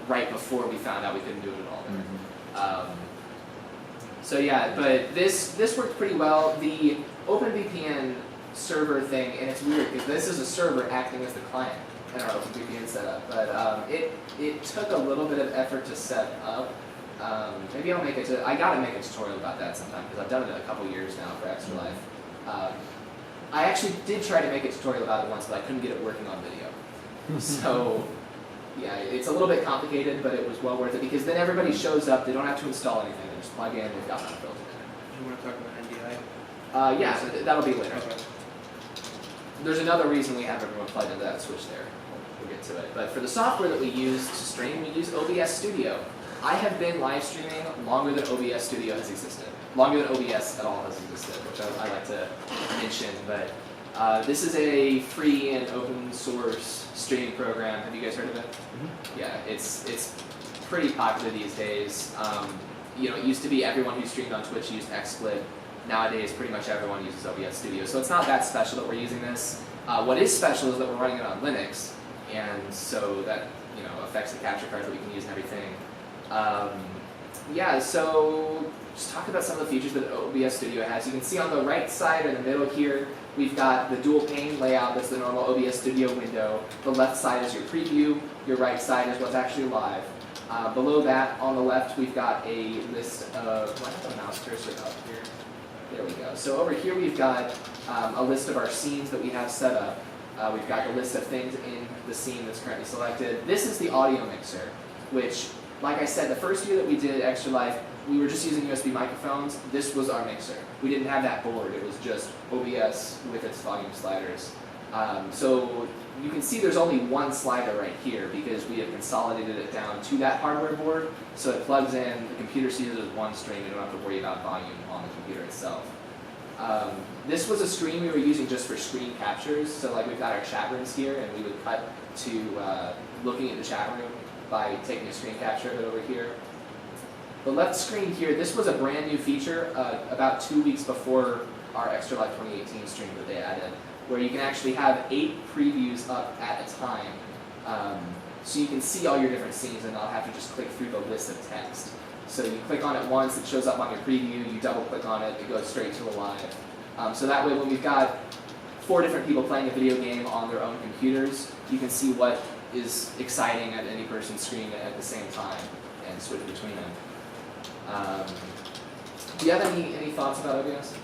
right before we found out we couldn't do it at all. So yeah, but this worked pretty well. The OpenVPN server thing, and it's weird because this is a server acting as the client in our OpenVPN setup, but it took a little bit of effort to set up. Maybe I'll I gotta make a tutorial about that sometime because I've done it a couple years now for Extra Life. I actually did try to make a tutorial about it once, but I couldn't get it working on video. So yeah, it's a little bit complicated, but it was well worth it because then everybody shows up, they don't have to install anything, they just plug in, they've got that built in. Do you want to talk about NDI? Yeah, that'll be later. Okay. There's another reason we have everyone plugged into that switch there. We'll get to it. But for the software that we use to stream, we use OBS Studio. I have been live streaming longer than OBS Studio has existed. Longer than OBS at all has existed, which I like to mention. But this is a free and open source streaming program. Have you guys heard of it? Yeah, it's pretty popular these days. It used to be everyone who streamed on Twitch used XSplit. Nowadays, pretty much everyone uses OBS Studio, so it's not that special that we're using this. What is special is that we're running it on Linux, and so that affects the capture cards that we can use and everything. Yeah, so just talk about some of the features that OBS Studio has. You can see on the right side or in the middle here, we've got the dual pane layout. That's the normal OBS Studio window. The left side is your preview. Your right side is what's actually live. Below that, on the left, we've got a list of. Do I have a mouse cursor up here? There we go. So over here we've got a list of our scenes that we have set up. We've got the list of things in the scene that's currently selected. This is the audio mixer, which, like I said, the first year that we did Extra Life, we were just using USB microphones. This was our mixer. We didn't have that board. It was just OBS with its volume sliders. So you can see there's only one slider right here because we have consolidated it down to that hardware board. So it plugs in, the computer sees it as one stream, you don't have to worry about volume on the computer itself. This was a screen we were using just for screen captures. So like we've got our chat rooms here, and we would cut to looking at the chat room by taking a screen capture of it over here. The left screen here, this was a brand new feature about 2 weeks before our Extra Life 2018 stream that they added, where you can actually have 8 previews up at a time. So you can see all your different scenes and not have to just click through the list of text. So you click on it once, it shows up on your preview, you double click on it, it goes straight to a live. So that way when we've got 4 different people playing a video game on their own computers, you can see what is exciting at any person's screen at the same time and switch between them. Do you have any thoughts about OBS?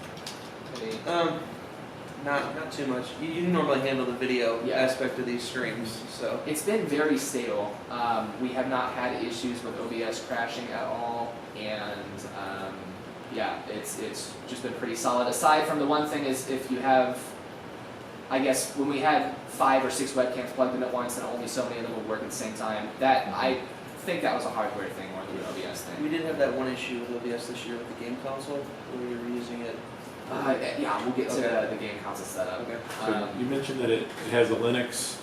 Not too much. You normally handle the video Yeah. aspect of these streams, so. It's been very stable. We have not had issues with OBS crashing at all, and yeah, it's just been pretty solid. Aside from the one thing is if you have, I guess when we had 5 or 6 webcams plugged in at once and only so many of them would work at the same time, that I think that was a hardware thing more than an OBS thing. We did have that one issue with OBS this year with the game console, where we were using it. Yeah, we'll get to Okay. the game console setup. Okay. So you mentioned that it has a Linux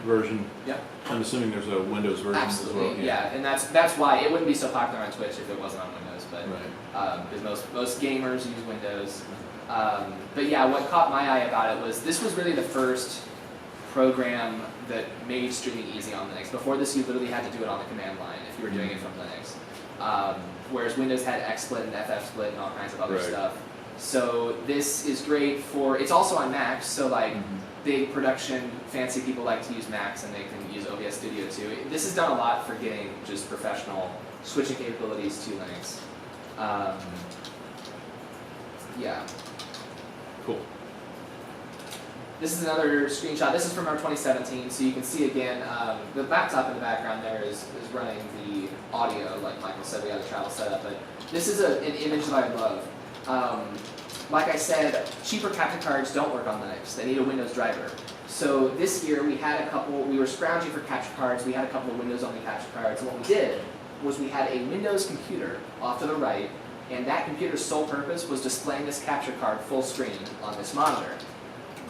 version. Yeah. I'm assuming there's a Windows version as well. Absolutely, yeah, and that's why it wouldn't be so popular on Twitch if it wasn't on Windows, but Right. because most gamers use Windows. But yeah, what caught my eye about it was this was really the first program that made streaming easy on Linux. Before this, you literally had to do it on the command line if you were doing it from Linux. Whereas Windows had XSplit and FFsplit and all kinds of other Right. stuff. So this is great for, it's also on Macs, so like big production, fancy people like to use Macs and they can use OBS Studio too. This has done a lot for getting just professional switching capabilities to Linux. Yeah. Cool. This is another screenshot. This is from our 2017, so you can see again, the laptop in the background there is running the audio, like Michael said, we had a travel setup, but this is an image that I love. Like I said, cheaper capture cards don't work on Linux. They need a Windows driver. So this year we had a couple, we were scrounging for capture cards, we had a couple of Windows-only capture cards, and what we did was we had a Windows computer off to the right, and that computer's sole purpose was displaying this capture card full screen on this monitor.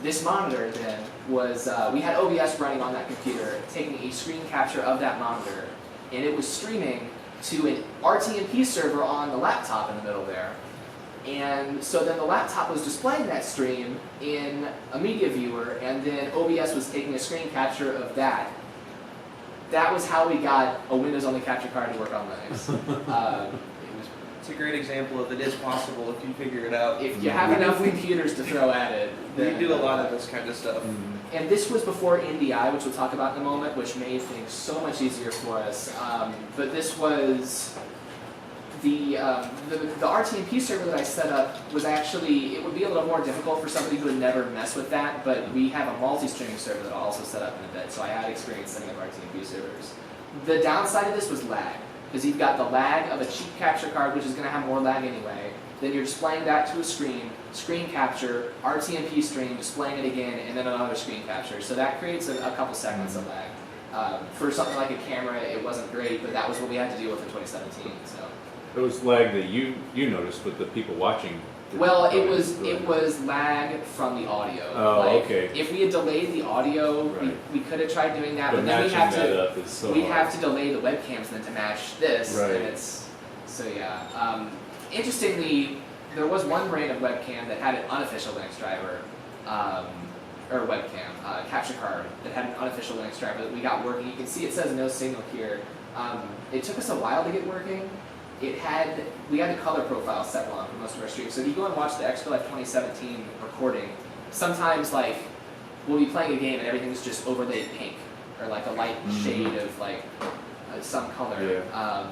This monitor then was, we had OBS running on that computer, taking a screen capture of that monitor, and it was streaming to an RTMP server on the laptop in the middle there. And so then the laptop was displaying that stream in a media viewer, and then OBS was taking a screen capture of that. That was how we got a Windows-only capture card to work on Linux. It's a great example of it is possible if you figure it out. If you have enough computers to throw at it, We then do a lot of this kind of stuff. And this was before NDI, which we'll talk about in a moment, which made things so much easier for us. But this was the RTMP server that I set up was actually, it would be a little more difficult for somebody who had never messed with that, but we have a multi-streaming server that I'll also set up in a bit, so I had experience setting up RTMP servers. The downside of this was lag, because you've got the lag of a cheap capture card, which is going to have more lag anyway. Then you're displaying that to a screen capture, RTMP stream, displaying it again, and then another screen capture. So that creates a couple seconds of lag. For something like a camera, it wasn't great, but that was what we had to deal with in 2017. So. It was lag that you noticed, but the people watching. Well, it was lag from the audio. Oh, like, okay. If we had delayed the audio, Right. we could have tried doing that, But but then we matching have that to up is so we hard. have to delay the webcams then to match this, Right. and it's so yeah. Interestingly, there was one brand of webcam that had an unofficial Linux driver, or webcam capture card that had an unofficial Linux driver that we got working. You can see it says no signal here. It took us a while to get working. We had the color profile set wrong for most of our streams. So if you go and watch the Extra Life 2017 recording, sometimes like we'll be playing a game and everything's just overlaid pink or like a light shade of like some color. Yeah.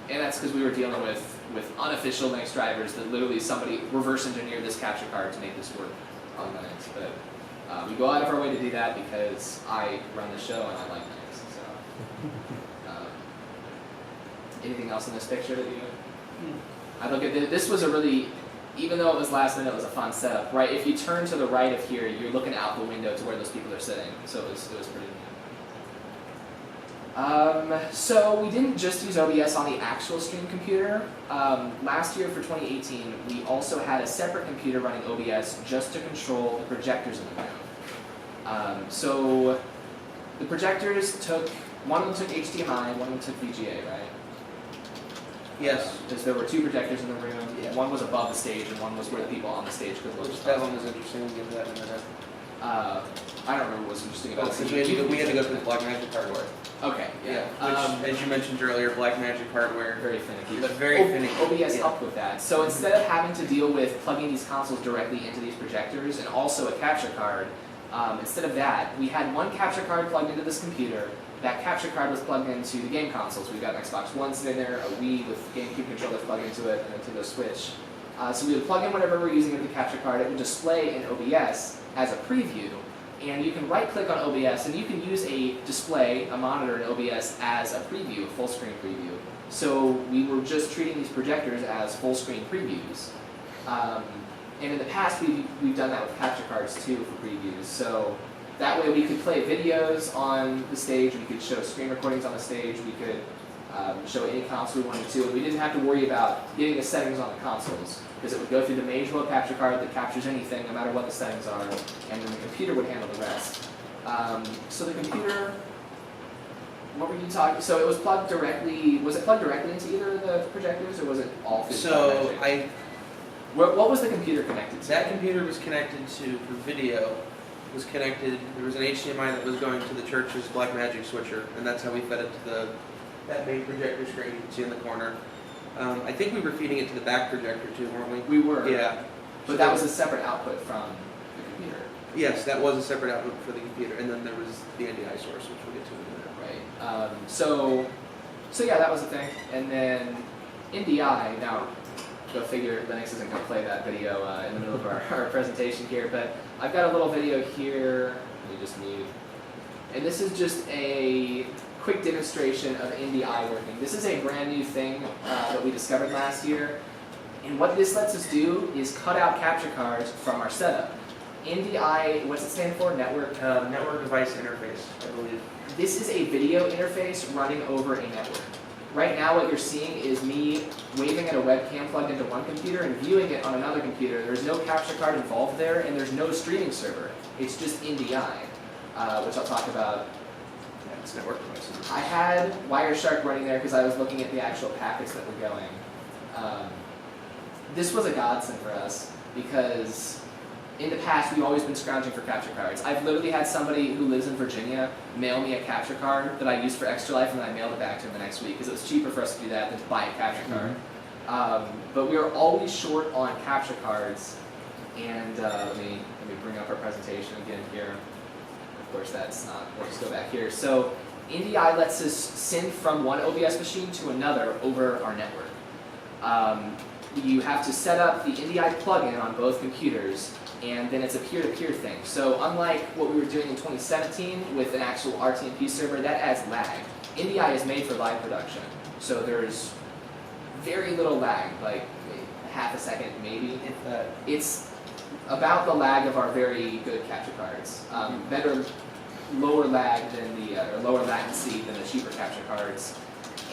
And that's because we were dealing with unofficial Linux drivers that literally somebody reverse engineered this capture card to make this work on Linux. But we go out of our way to do that because I run the show and I like Linux. So. Anything else in this picture that you? I look at this was a really, even though it was last minute, it was a fun setup, right? If you turn to the right of here, you're looking out the window to where those people are sitting. So it was pretty neat. So we didn't just use OBS on the actual stream computer. Last year for 2018, we also had a separate computer running OBS just to control the projectors in the room. So the projectors one of them took HDMI, one of them took VGA, right? Yes. Because there were 2 projectors in the room. Yeah. One was above the stage, and one was where the people on the stage could look. That one was interesting. We'll get to that in a minute. I don't remember what was interesting about Since it. we had to go through the Blackmagic hardware. Okay, yeah. Which, as you mentioned earlier, Blackmagic hardware. Very finicky. But very finicky. OBS Yeah. helped with that. So instead of having to deal with plugging these consoles directly into these projectors and also a capture card, instead of that, we had one capture card plugged into this computer, that capture card was plugged into the game consoles. We've got an Xbox One sitting there, a Wii with GameCube controllers plugged into it, and a Nintendo Switch. So we would plug in whatever we're using with the capture card. It would display in OBS as a preview, and you can right-click on OBS, and you can use a display, a monitor in OBS as a preview, a full-screen preview. So we were just treating these projectors as full-screen previews. And in the past, we've done that with capture cards too for previews. So that way we could play videos on the stage, we could show screen recordings on the stage, we could show any console we wanted to, and we didn't have to worry about getting the settings on the consoles, because it would go through the Magewell capture card that captures anything, no matter what the settings are, and then the computer would handle the rest. So the computer, what were you talking? So it was plugged directly. Was it plugged directly into either of the projectors, or was it all through? So What was the computer connected to? that computer was connected to, for video, was connected, there was an HDMI that was going to the church's Blackmagic switcher, and that's how we fed it to that main projector screen you can see in the corner. I think we were feeding it to the back projector too, weren't we? We were. Yeah. But that was a separate output from the computer. Yes, that was a separate output for the computer, and then there was the NDI source, which we'll get to in a minute. Right. So yeah, that was the thing. And then NDI, now go figure, Linux isn't going to play that video in the middle of our presentation here, but I've got a little video here. Let me just mute. And this is just a quick demonstration of NDI working. This is a brand new thing that we discovered last year. And what this lets us do is cut out capture cards from our setup. NDI, what's it stand for? Network Device Interface, I believe. This is a video interface running over a network. Right now what you're seeing is me waving at a webcam plugged into one computer and viewing it on another computer. There's no capture card involved there, and there's no streaming server. It's just NDI, which I'll talk about. Yeah, it's network devices. I had Wireshark running there because I was looking at the actual packets that were going. This was a godsend for us because in the past, we've always been scrounging for capture cards. I've literally had somebody who lives in Virginia mail me a capture card that I used for Extra Life, and then I mailed it back to him the next week because it was cheaper for us to do that than to buy a capture card. But we were always short on capture cards, and let me bring up our presentation again here. Of course, that's not. We'll just go back here. So NDI lets us send from one OBS machine to another over our network. You have to set up the NDI plugin on both computers, and then it's a peer-to-peer thing. So unlike what we were doing in 2017 with an actual RTMP server, that adds lag. NDI is made for live production, so there's very little lag, like half a second maybe. It's about the lag of our very good capture cards. Better, lower lag than or lower latency than the cheaper capture cards.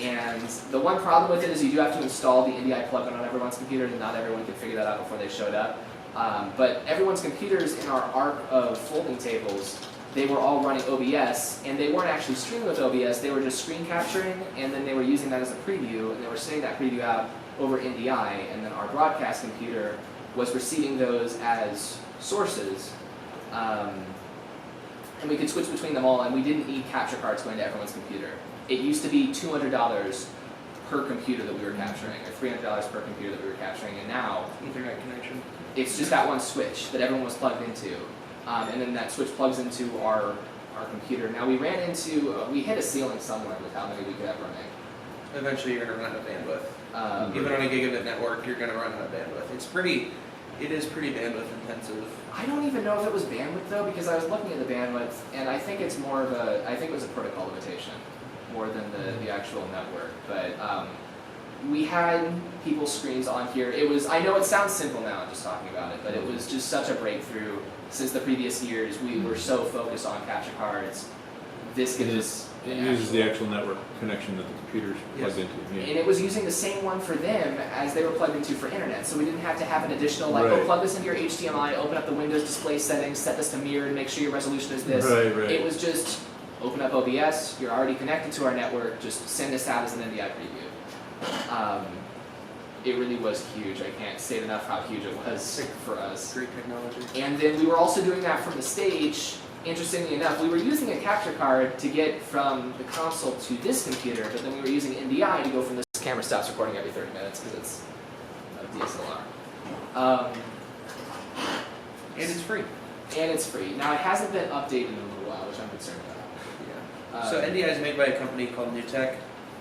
And the one problem with it is you do have to install the NDI plugin on everyone's computer, and not everyone could figure that out before they showed up. But everyone's computers in our arc of folding tables, they were all running OBS, and they weren't actually streaming with OBS, they were just screen capturing, and then they were using that as a preview, and they were sending that preview out over NDI, and then our broadcast computer was receiving those as sources. And we could switch between them all, and we didn't need capture cards going to everyone's computer. It used to be $200 per computer that we were capturing, or $300 per computer that we were capturing, and now Ethernet connection. it's just that one switch that everyone was plugged into, and then that switch plugs into our computer. Now we hit a ceiling somewhere with how many we could have running. Eventually you're going to run out of bandwidth. Even on a gigabit network, you're going to run out of bandwidth. It is pretty bandwidth intensive. I don't even know if it was bandwidth though, because I was looking at the bandwidth, and I think it's more of I think it was a protocol limitation more than the actual network. But we had people's screens on here. I know it sounds simple now just talking about it, but it was just such a breakthrough. Since the previous years, we were so focused on capture cards. This gives us It uses the actual network connection that the computer's plugged into. Yeah. And it was using the same one for them as they were plugged into for internet. So we didn't have to have an additional, Right. oh, plug this into your HDMI, open up the Windows display settings, set this to mirrored, make sure your resolution is this. Right. It was just open up OBS, you're already connected to our network, just send this out as an NDI preview. It really was huge. I can't say enough how huge it was for us. Great technology. And then we were also doing that from the stage. Interestingly enough, we were using a capture card to get from the console to this computer, but then we were using NDI to go from this camera stops recording every 30 minutes because it's a DSLR. And it's free. And it's free. Now it hasn't been updated in a little while, which I'm concerned about. So NDI is made by a company called New Tech,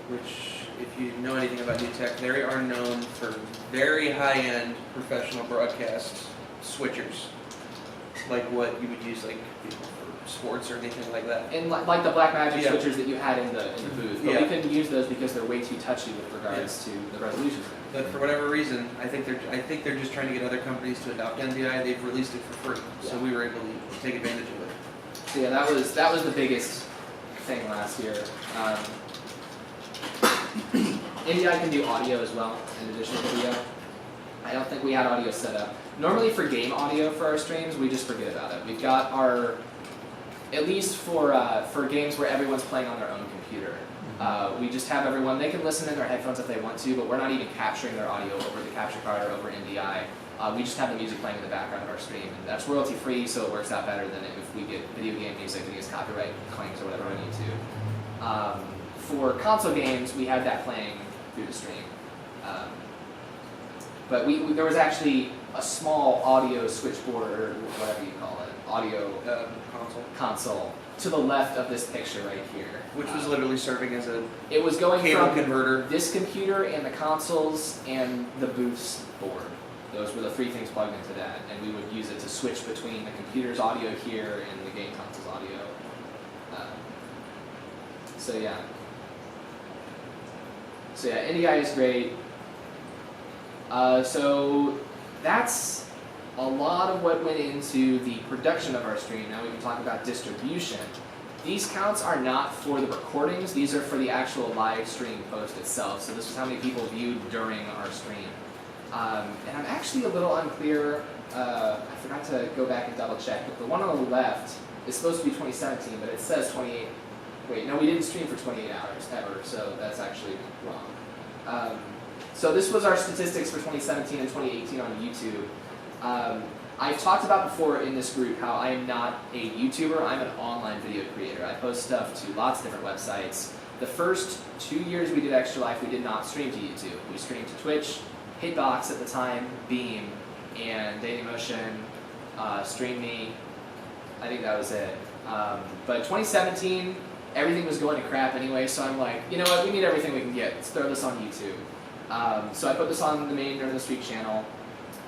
which, if you know anything about New Tech, they are known for very high-end professional broadcast switchers, like what you would use like for sports or anything like that. And like the Black Magic Yeah. switchers that you had in the booth, but Yeah. we couldn't use those because they're way too touchy with regards to the resolution. But for whatever reason, I think they're just trying to get other companies to adopt NDI. They've released it for free, so Yeah. we were able to take advantage of it. So yeah, that was the biggest thing last year. NDI can do audio as well, in addition to video. I don't think we had audio set up. Normally for game audio for our streams, we just forget about it. We've got our, at least for games where everyone's playing on their own computer, we just have everyone, they can listen in their headphones if they want to, but we're not even capturing their audio over the capture card or over NDI. We just have the music playing in the background of our stream, and that's royalty free, so it works out better than if we get video game music and use copyright claims or whatever we need to. For console games, we had that playing through the stream. But there was actually a small audio switchboard, or whatever you call it, audio console to the left of this picture right here. Which was literally serving as a It was going cable from converter. this computer and the consoles and the booth's board. Those were the three things plugged into that, and we would use it to switch between the computer's audio here and the game console's audio. So yeah, NDI is great. So that's a lot of what went into the production of our stream. Now we can talk about distribution. These counts are not for the recordings, these are for the actual live stream post itself. So this is how many people viewed during our stream. And I'm actually a little unclear, I forgot to go back and double check, but the one on the left is supposed to be 2017, but it says 28. Wait, no, we didn't stream for 28 hours ever, so that's actually wrong. So this was our statistics for 2017 and 2018 on YouTube. I've talked about before in this group how I am not a YouTuber, I'm an online video creator. I post stuff to lots of different websites. The first 2 years we did Extra Life, we did not stream to YouTube. We streamed to Twitch, Hitbox at the time, Beam, and Dailymotion, StreamMe. I think that was it. But 2017, everything was going to crap anyway, so I'm like, you know what, we need everything we can get. Let's throw this on YouTube. So I put this on the main Nerd of the Street channel.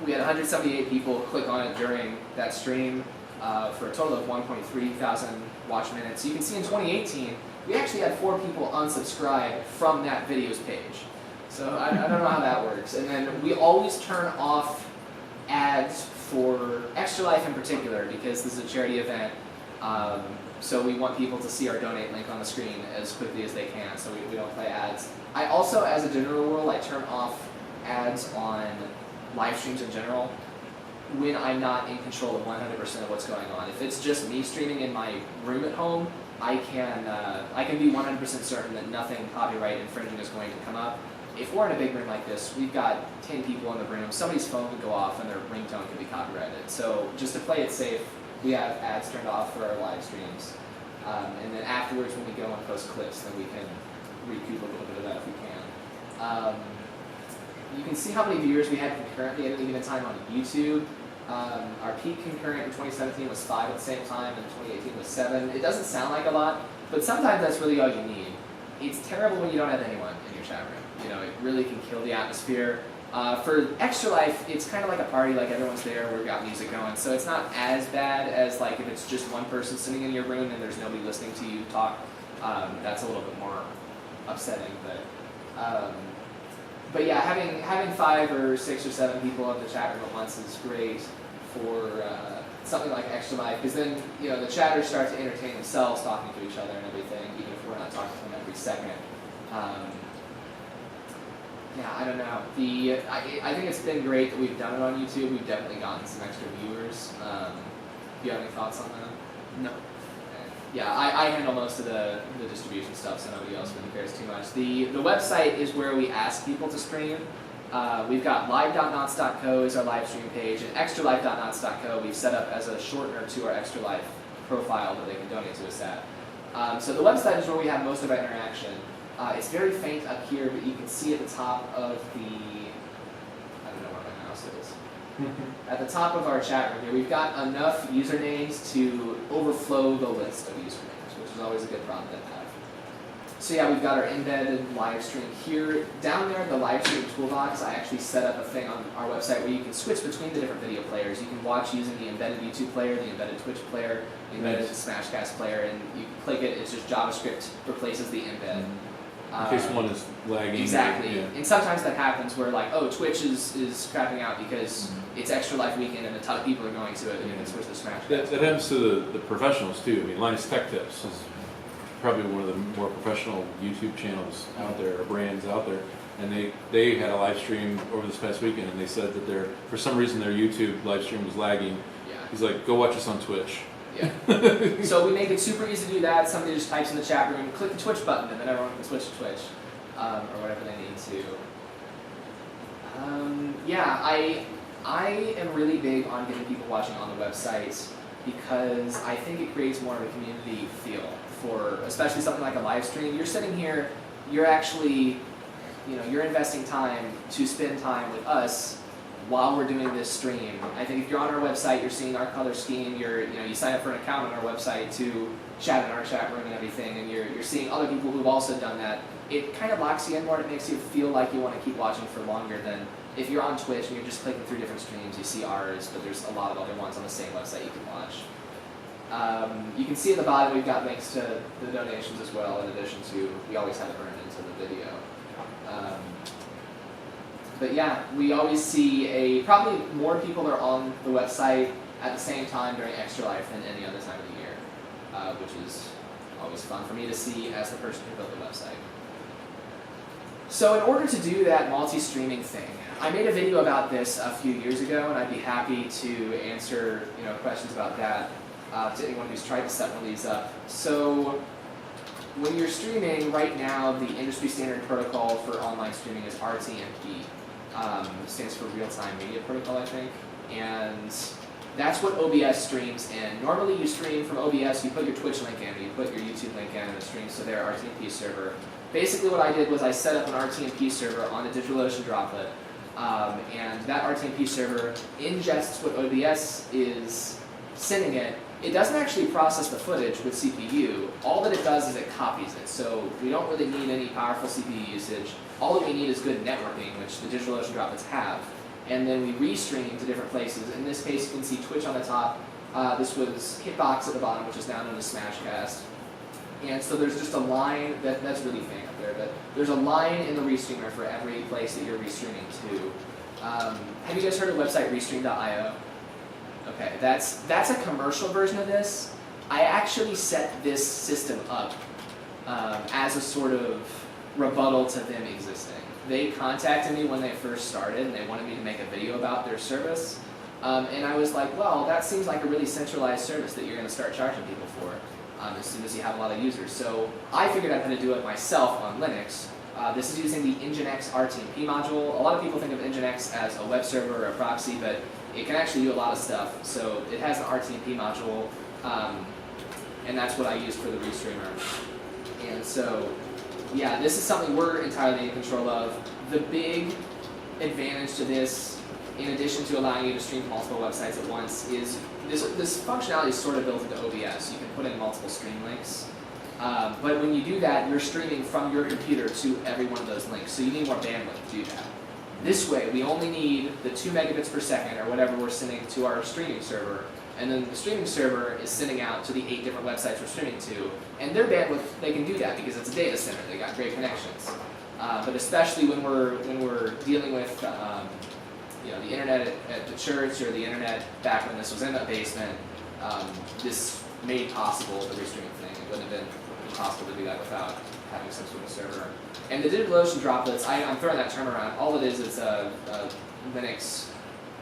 We had 178 people click on it during that stream for a total of 1.3 thousand watch minutes. So you can see in 2018, we actually had 4 people unsubscribe from that videos page. So I don't know how that works. And then we always turn off ads for Extra Life in particular because this is a charity event. So we want people to see our donate link on the screen as quickly as they can, so we don't play ads. I also, as a general rule, I turn off ads on live streams in general when I'm not in control of 100% of what's going on. If it's just me streaming in my room at home, I can be 100% certain that nothing copyright infringing is going to come up. If we're in a big room like this, we've got 10 people in the room, somebody's phone could go off and their ringtone could be copyrighted. So just to play it safe, we have ads turned off for our live streams. And then afterwards when we go and post clips, then we can recoup a little bit of that if we can. You can see how many viewers we had concurrently at any given time on YouTube. Our peak concurrent in 2017 was 5 at the same time, and 2018 was 7. It doesn't sound like a lot, but sometimes that's really all you need. It's terrible when you don't have anyone in your chat room. You know, it really can kill the atmosphere. For Extra Life, it's kind of like a party, like everyone's there, we've got music going, so it's not as bad as like if it's just one person sitting in your room and there's nobody listening to you talk. That's a little bit more upsetting, but yeah, having 5 or 6 or 7 people in the chat room at once is great for something like Extra Life, because then the chatters start to entertain themselves talking to each other and everything, even if we're not talking to them every second. Yeah, I don't know. I think it's been great that we've done it on YouTube. We've definitely gotten some extra viewers. Do you have any thoughts on that? No. Yeah, I handle most of the distribution stuff, so nobody else really cares too much. The website is where we ask people to stream. We've got live.knots.co is our live stream page, and extralife.knots.co we've set up as a shortener to our Extra Life profile that they can donate to us at. So the website is where we have most of our interaction. It's very faint up here, but you can see at the top of the, I don't know where my mouse is. At the top of our chat room here, we've got enough usernames to overflow the list of usernames, which which is always a good problem to have. So yeah, we've got our embedded live stream here. Down there, the live stream toolbox, I actually set up a thing on our website where you can switch between the different video players. You can watch using the embedded YouTube player, the embedded Twitch player, the embedded Smashcast player, and you click it, it's just JavaScript replaces the embed. In case one is lagging. Exactly. Yeah. And sometimes that happens where like, oh, Twitch is crapping out because it's Extra Life Weekend and a ton of people are going to it, and you can switch to Smashcast. That happens to the professionals too. I mean, Linus Tech Tips is probably one of the more professional YouTube channels out there, or brands out there. And they had a live stream over this past weekend, and they said that for some reason their YouTube live stream was lagging. Yeah. He's like, go watch us on Twitch. Yeah. So we make it super easy to do that. Somebody just types in the chat room, click the Twitch button, and then everyone can switch to Twitch, or whatever they need to. Yeah, I am really big on getting people watching on the website because I think it creates more of a community feel for, especially something like a live stream. You're sitting here, you're actually, you're investing time to spend time with us while we're doing this stream. I think if you're on our website, you're seeing our color scheme, you sign up for an account on our website to chat in our chat room and everything, and you're seeing other people who've also done that. It kind of locks you in more and it makes you feel like you want to keep watching for longer than if you're on Twitch and you're just clicking through different streams. You see ours, but there's a lot of other ones on the same website you can watch. You can see at the bottom we've got links to the donations as well, in addition to, we always have it earned into the video. But yeah, we always see probably more people are on the website at the same time during Extra Life than any other time of the year, which is always fun for me to see as the person who built the website. So in order to do that multi-streaming thing, I made a video about this a few years ago, and I'd be happy to answer questions about that to anyone who's tried to set one of these up. So when you're streaming, right now the industry standard protocol for online streaming is RTMP. Stands for Real-Time Media Protocol, I think, and that's what OBS streams in. Normally you stream from OBS, you put your Twitch link in, or you put your YouTube link in, and it streams to their RTMP server. Basically what I did was I set up an RTMP server on a DigitalOcean droplet, and that RTMP server ingests what OBS is sending it. It doesn't actually process the footage with CPU. All that it does is it copies it. So we don't really need any powerful CPU usage. All that we need is good networking, which the DigitalOcean droplets have. And then we restream to different places. In this case, you can see Twitch on the top. This was Hitbox at the bottom, which is now known as Smashcast. And so there's just a line, that's really faint up there, but there's a line in the restreamer for every place that you're restreaming to. Have you guys heard of the website restream.io? Okay, that's a commercial version of this. I actually set this system up as a sort of rebuttal to them existing. They contacted me when they first started and they wanted me to make a video about their service. And I was like, well, that seems like a really centralized service that you're going to start charging people for as soon as you have a lot of users. So I figured out how to do it myself on Linux. This is using the Nginx RTMP module. A lot of people think of Nginx as a web server or a proxy, but it can actually do a lot of stuff. So it has an RTMP module, and that's what I used for the restreamer. And so, yeah, this is something we're entirely in control of. The big advantage to this, in addition to allowing you to stream multiple websites at once, is this functionality is sort of built into OBS. You can put in multiple stream links. But when you do that, you're streaming from your computer to every one of those links, so you need more bandwidth to do that. This way, we only need the 2 megabits per second, or whatever we're sending to our streaming server, and then the streaming server is sending out to the 8 different websites we're streaming to, and their bandwidth, they can do that because it's a data center, they got great connections. But especially when we're dealing with the internet at the church, or the internet back when this was in the basement, this made possible the restreaming thing. It wouldn't have been possible to do that without having some sort of server. And the DigitalOcean droplets, I'm throwing that term around. All it is a Linux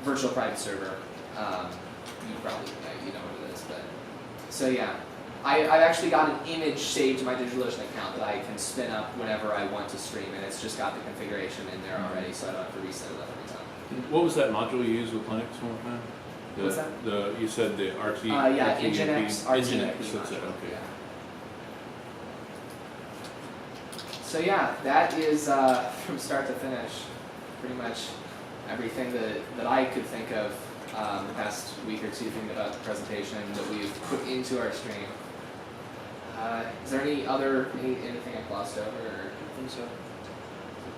virtual private server. You probably know what it is, but so yeah. I've actually got an image saved to my DigitalOcean account that I can spin up whenever I want to stream, and it's just got the configuration in there already, so I don't have to reset it up every time. What was that module you used with Linux one more time? What's that? You said the RT. Yeah, Nginx RTMP. That's it. Okay. Yeah. So yeah, that is from start to finish, pretty much everything that I could think of the past week or two thinking about the presentation that we've put into our stream. Is there anything I glossed over? Or I think so.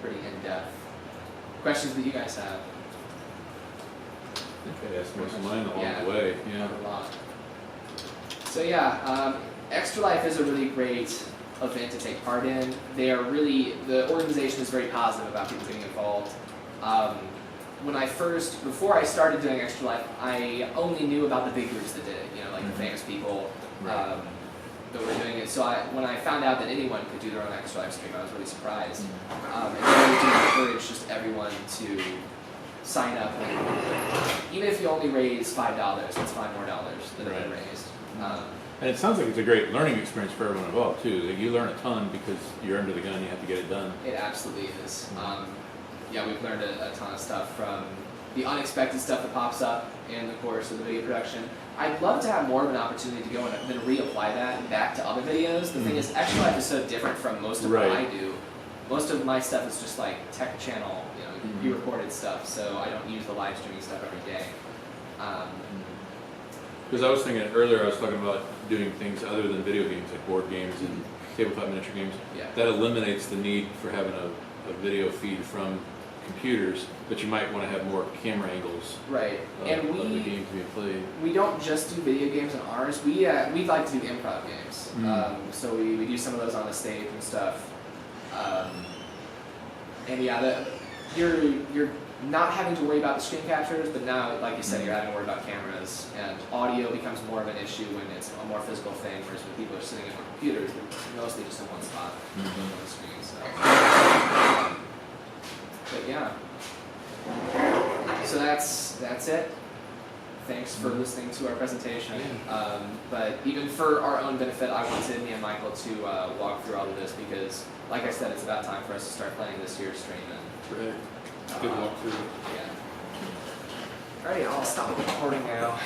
pretty in-depth questions that you guys have? I think I asked most of mine along Yeah. the way. Yeah. A lot. So yeah, Extra Life is a really great event to take part in. The organization is very positive about people getting involved. Before I started doing Extra Life, I only knew about the big groups that did it, like the famous people Right. that were doing it. So when I found out that anyone could do their own Extra Life stream, I was really surprised. And then I really encourage just everyone to sign up, and even if you only raise $5, that's $5 more that have been raised. And it sounds like it's a great learning experience for everyone involved too. Like, you learn a ton because you're under the gun. You have to get it done. It absolutely is. We've learned a ton of stuff from the unexpected stuff that pops up in the course of the video production. I'd love to have more of an opportunity to go and then reapply that back to other videos. The thing is, Extra Life is so different from most of what I do. Most of my stuff is just like tech channel, pre-recorded stuff, so I don't use the live streaming stuff every day. Because I was thinking earlier, I was talking about doing things other than video games, like board games and tabletop miniature games. Yeah. That eliminates the need for having a video feed from computers, but you might want to have more camera angles Right. of And the game to be played. we don't just do video games on ours. We like to do improv games. So we do some of those on the stage and stuff. You're not having to worry about the screen captures, but now, like you said, you're having to worry about cameras, and audio becomes more of an issue when it's a more physical thing, whereas when people are sitting in computers, they're mostly just in one spot on the screen. But yeah. So that's it. Thanks for listening to our presentation. But even for our own benefit, I wanted me and Michael to walk through all of this because, like I said, it's about time for us to start planning this year's stream. Right. Good walkthrough. Yeah. Alright, I'll stop recording now.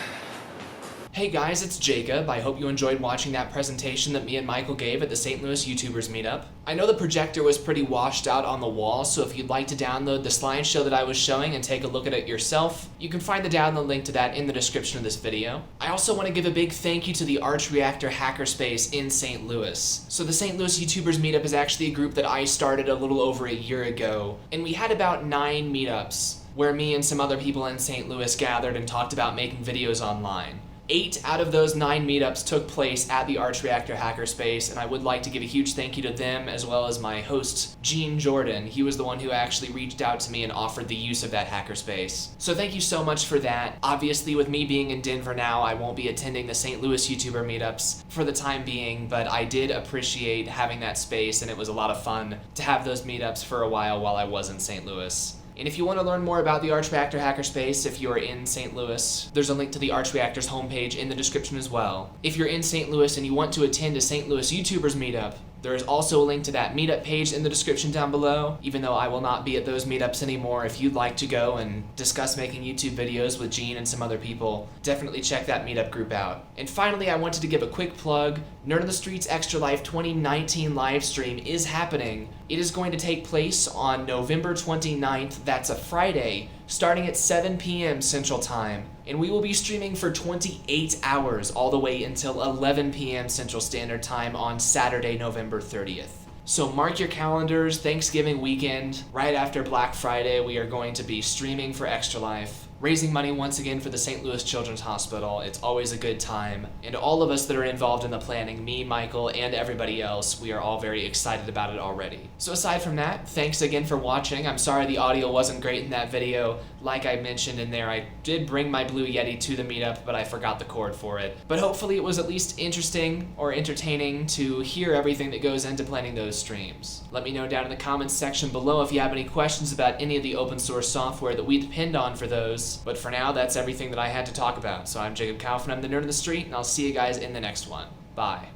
Hey guys, it's Jacob. I hope you enjoyed watching that presentation that me and Michael gave at the St. Louis YouTubers meetup. I know the projector was pretty washed out on the wall, so if you'd like to download the slideshow that I was showing and take a look at it yourself, you can find the download link to that in the description of this video. I also want to give a big thank you to the Arch Reactor Hackerspace in St. Louis. So the St. Louis YouTubers meetup is actually a group that I started a little over a year ago, and we had about 9 meetups where me and some other people in St. Louis gathered and talked about making videos online. 8 out of those 9 meetups took place at the Arch Reactor Hackerspace, and I would like to give a huge thank you to them as well as my host, Gene Jordan. He was the one who actually reached out to me and offered the use of that hackerspace. So thank you so much for that. Obviously, with me being in Denver now, I won't be attending the St. Louis YouTuber meetups for the time being, but I did appreciate having that space, and it was a lot of fun to have those meetups for a while I was in St. Louis. And if you want to learn more about the Arch Reactor Hackerspace, if you're in St. Louis, there's a link to the Arch Reactor's homepage in the description as well. If you're in St. Louis and you want to attend a St. Louis YouTubers meetup, there is also a link to that meetup page in the description down below. Even though I will not be at those meetups anymore, if you'd like to go and discuss making YouTube videos with Gene and some other people, definitely check that meetup group out. And finally, I wanted to give a quick plug. Nerd on the Streets Extra Life 2019 live stream is happening. It is going to take place on November 29th, that's a Friday, starting at 7 p.m. Central Time. And we will be streaming for 28 hours all the way until 11 p.m. Central Standard Time on Saturday, November 30th. So mark your calendars, Thanksgiving weekend, right after Black Friday, we are going to be streaming for Extra Life, raising money once again for the St. Louis Children's Hospital. It's always a good time. And all of us that are involved in the planning, me, Michael, and everybody else, we are all very excited about it already. So aside from that, thanks again for watching. I'm sorry the audio wasn't great in that video. Like I mentioned in there, I did bring my Blue Yeti to the meetup, but I forgot the cord for it. But hopefully it was at least interesting or entertaining to hear everything that goes into planning those streams. Let me know down in the comments section below if you have any questions about any of the open source software that we depend on for those. But for now, that's everything that I had to talk about. So I'm Jacob Kaufman, I'm the Nerd on the Street, and I'll see you guys in the next one. Bye.